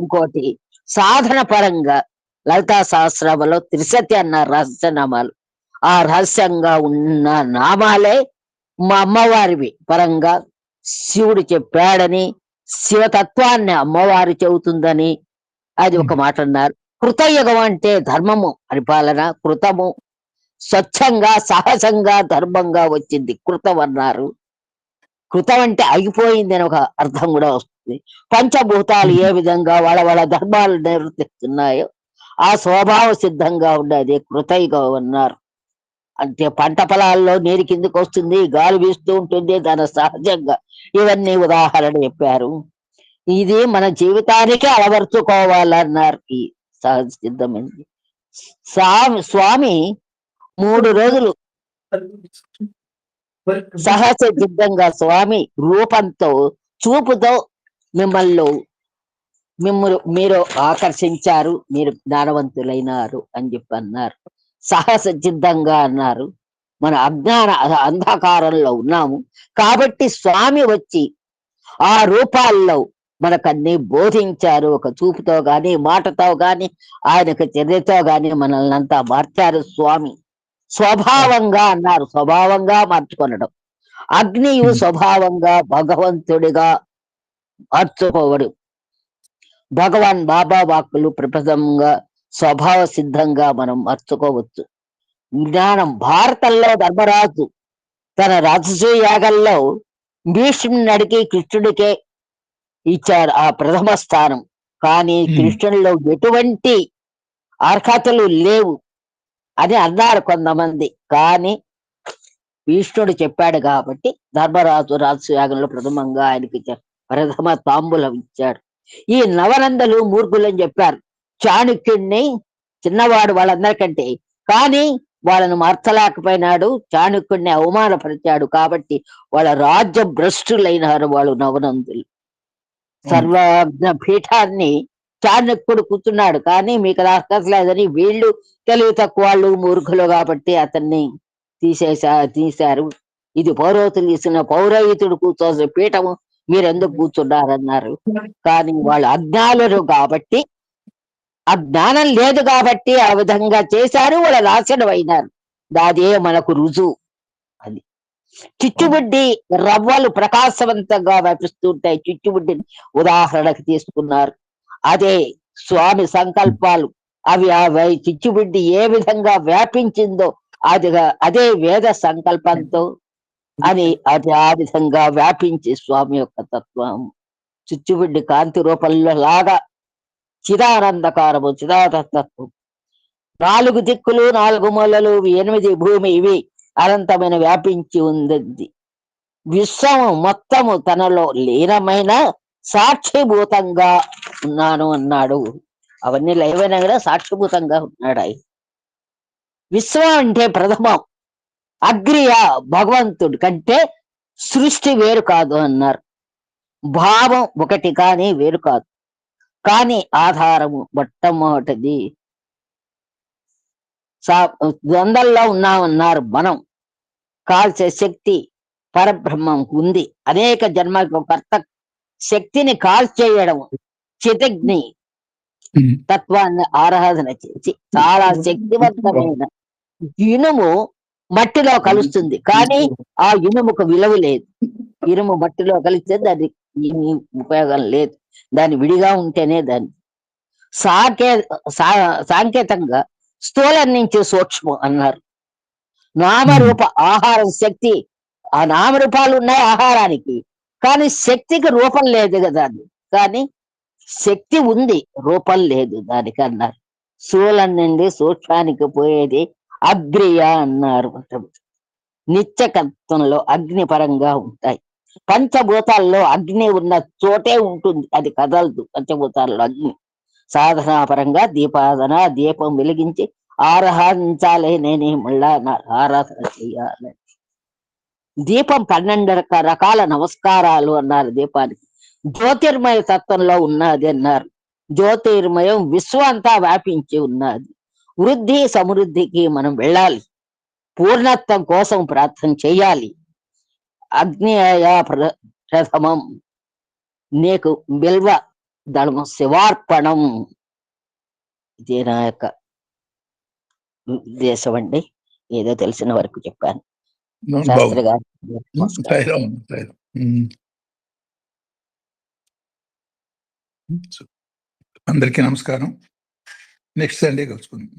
ఇంకోటి సాధన పరంగా లలితా సహస్రంలో త్రిశతి అన్నారు రహస్యనామాలు. ఆ రహస్యంగా ఉన్న నామాలే మా అమ్మవారివి పరంగా శివుడు చెప్పాడని, శివతత్వాన్ని అమ్మవారు చెబుతుందని అది ఒక మాట అన్నారు. కృతయుగం అంటే ధర్మము పరిపాలన. కృతము స్వచ్ఛంగా, సహజంగా, ధర్మంగా వచ్చింది కృతం అన్నారు. కృతం అంటే అయిపోయింది అని ఒక అర్థం కూడా వస్తుంది. పంచభూతాలు ఏ విధంగా వాళ్ళ ధర్మాలు నిర్వర్తిస్తున్నాయో ఆ స్వభావ సిద్ధంగా ఉండేది కృతయుగం అన్నారు. అంటే పంట పొలాల్లో నీరు కిందకు వస్తుంది, గాలి వీస్తూ ఉంటుంది, దాని సహజంగా. ఇవన్నీ ఉదాహరణ చెప్పారు. ఇది మన జీవితానికి అలవర్చుకోవాలన్నారు. ఈ సహజ సిద్ధమైంది. స్వామి 3 రోజులు సహజ సిద్ధంగా స్వామి రూపంతో చూపుతో మీరు ఆకర్షించారు, మీరు జ్ఞానవంతులైనారు అని చెప్పి అన్నారు. సహజ సిద్ధంగా అన్నారు. మన అంధకారంలో ఉన్నాము కాబట్టి స్వామి వచ్చి ఆ రూపాల్లో మనకన్నీ బోధించారు. ఒక చూపుతో గాని, మాటతో గాని, ఆయనకు చర్యతో గాని మనల్ని అంతా మార్చారు స్వామి. స్వభావంగా అన్నారు, స్వభావంగా మార్చుకొనడం. అగ్నియు స్వభావంగా భగవంతుడిగా మార్చుకోవడు. భగవాన్ బాబా వాక్కులు ప్రపదంగా స్వభావ సిద్ధంగా మనం మార్చుకోవచ్చు. జ్ఞానం భారతంలో ధర్మరాజు తన రాజసూయ యాగంలో భీష్ముని అడిగి కృష్ణుడికే ఇచ్చారు ఆ ప్రథమ స్థానం. కానీ కృష్ణుడిలో ఎటువంటి అర్హతలు లేవు అని అన్నారు కొంతమంది. కానీ భీష్ముడు చెప్పాడు కాబట్టి ధర్మరాజు రాజసూయాగంలో ప్రథమంగా ఆయనకి ప్రథమ తాంబూలం ఇచ్చాడు. ఈ నవనందలు మూర్ఖులని చెప్పారు. చాణక్యుణ్ణి చిన్నవాడు వాళ్ళందరికంటే, కానీ వాళ్ళను మార్చలేకపోయినాడు. చాణక్యుణ్ణి అవమానపరిచాడు కాబట్టి వాళ్ళ రాజ్య భ్రష్టులైనారు వాళ్ళు నవనందులు. సర్వజ్ఞ పీఠాన్ని చాణక్యుడు కూర్చున్నాడు, కానీ మీకు రాకట్లేదని వీళ్ళు తెలివి తక్కువ వాళ్ళు మూర్ఖులు కాబట్టి అతన్ని తీశారు. ఇది పౌరోహితులు ఇచ్చిన పౌరోహితుడు కూర్చోవలసిన పీఠము, మీరెందుకు కూర్చున్నారన్నారు. కానీ వాళ్ళు అజ్ఞానులు కాబట్టి, ఆ జ్ఞానం లేదు కాబట్టి ఆ విధంగా చేశారు, వాళ్ళ నాశనం అయినారు. అదే మనకు రుజువు. అది చిచ్చుబుడ్డి రవ్వలు ప్రకాశవంతంగా వ్యాపిస్తుంటాయి. చిచ్చుబుడ్డిని ఉదాహరణకు తీసుకున్నారు. అదే స్వామి సంకల్పాలు. అవి చిచ్చుబుడ్డి ఏ విధంగా వ్యాపించిందో అదే వేద సంకల్పంతో అది ఆ విధంగా వ్యాపించి స్వామి యొక్క తత్వం చిచ్చుబుడ్డి కాంతి రూపంలో లాగా చిదానందకారము చిదాతత్వం. 4 దిక్కులు 4 మూలలు 8 భూమి ఇవి అనంతమైన వ్యాపించి ఉంది. విశ్వము మొత్తము తనలో లీనమైన సాక్షిభూతంగా ఉన్నాను అన్నాడు. అవన్నీ లైవైనా కూడా సాక్షిభూతంగా ఉన్నాడు ఆయన. విశ్వం అంటే ప్రథమం. అగ్రియ భగవంతుడి కంటే సృష్టి వేరు కాదు అన్నారు. భావం ఒకటి కానీ వేరు కాదు. కానీ ఆధారము మొట్టమొదటిది. ద్వంద్వల్లో ఉన్నామన్నారు. మనం కాల్చే శక్తి పరబ్రహ్మం ఉంది. అనేక జన్మలకు కర్త శక్తిని కాల్చేయడం, చితగ్ని తత్వాన్ని ఆరాధన చేసి చాలా శక్తివంతమైన ఇనుము మట్టిలో కలుస్తుంది, కానీ ఆ ఇనుముకు విలువ లేదు. ఇనుము మట్టిలో కలిస్తే దాని ఉపయోగం లేదు. దాని విడిగా ఉంటేనే దాన్ని సాంకేతంగా స్థూలం నుంచి సూక్ష్మం అన్నారు. నామరూప ఆహారం శక్తి. ఆ నామరూపాలు ఉన్నాయి ఆహారానికి, కానీ శక్తికి రూపం లేదు కదా. కానీ శక్తి ఉంది, రూపం లేదు దానికి అన్నారు. స్థూలం నుండి సూక్ష్మానికి పోయేది అగ్రియ అన్నారు. నిత్యకత్వంలో అగ్ని పరంగా ఉంటాయి. పంచభూతాల్లో అగ్ని ఉన్న చోటే ఉంటుంది, అది కదలదు. పంచభూతాల్లో అగ్ని సాధనాపరంగా దీపాదన, దీపం వెలిగించి ఆరాధించాలి. నేనే మళ్ళా ఆరాధన చెయ్యాలి. దీపం 12 రకాల నమస్కారాలు అన్నారు దీపానికి. జ్యోతిర్మయ తత్వంలో ఉన్నది అన్నారు. జ్యోతిర్మయం విశ్వం అంతా వ్యాపించి ఉన్నది. వృద్ధి సమృద్ధికి మనం వెళ్ళాలి. పూర్ణత్వం కోసం ప్రార్థన చేయాలి. అగ్నియ ప్రథమం, నీకు బిల్వ దళం శివార్పణం. ఇదే నా యొక్క ఉద్దేశం అండి. ఏదో తెలిసిన వరకు చెప్పాను. శాస్త్రి గారు అందరికీ నమస్కారం. నెక్స్ట్ సండే కలుసుకుందాం.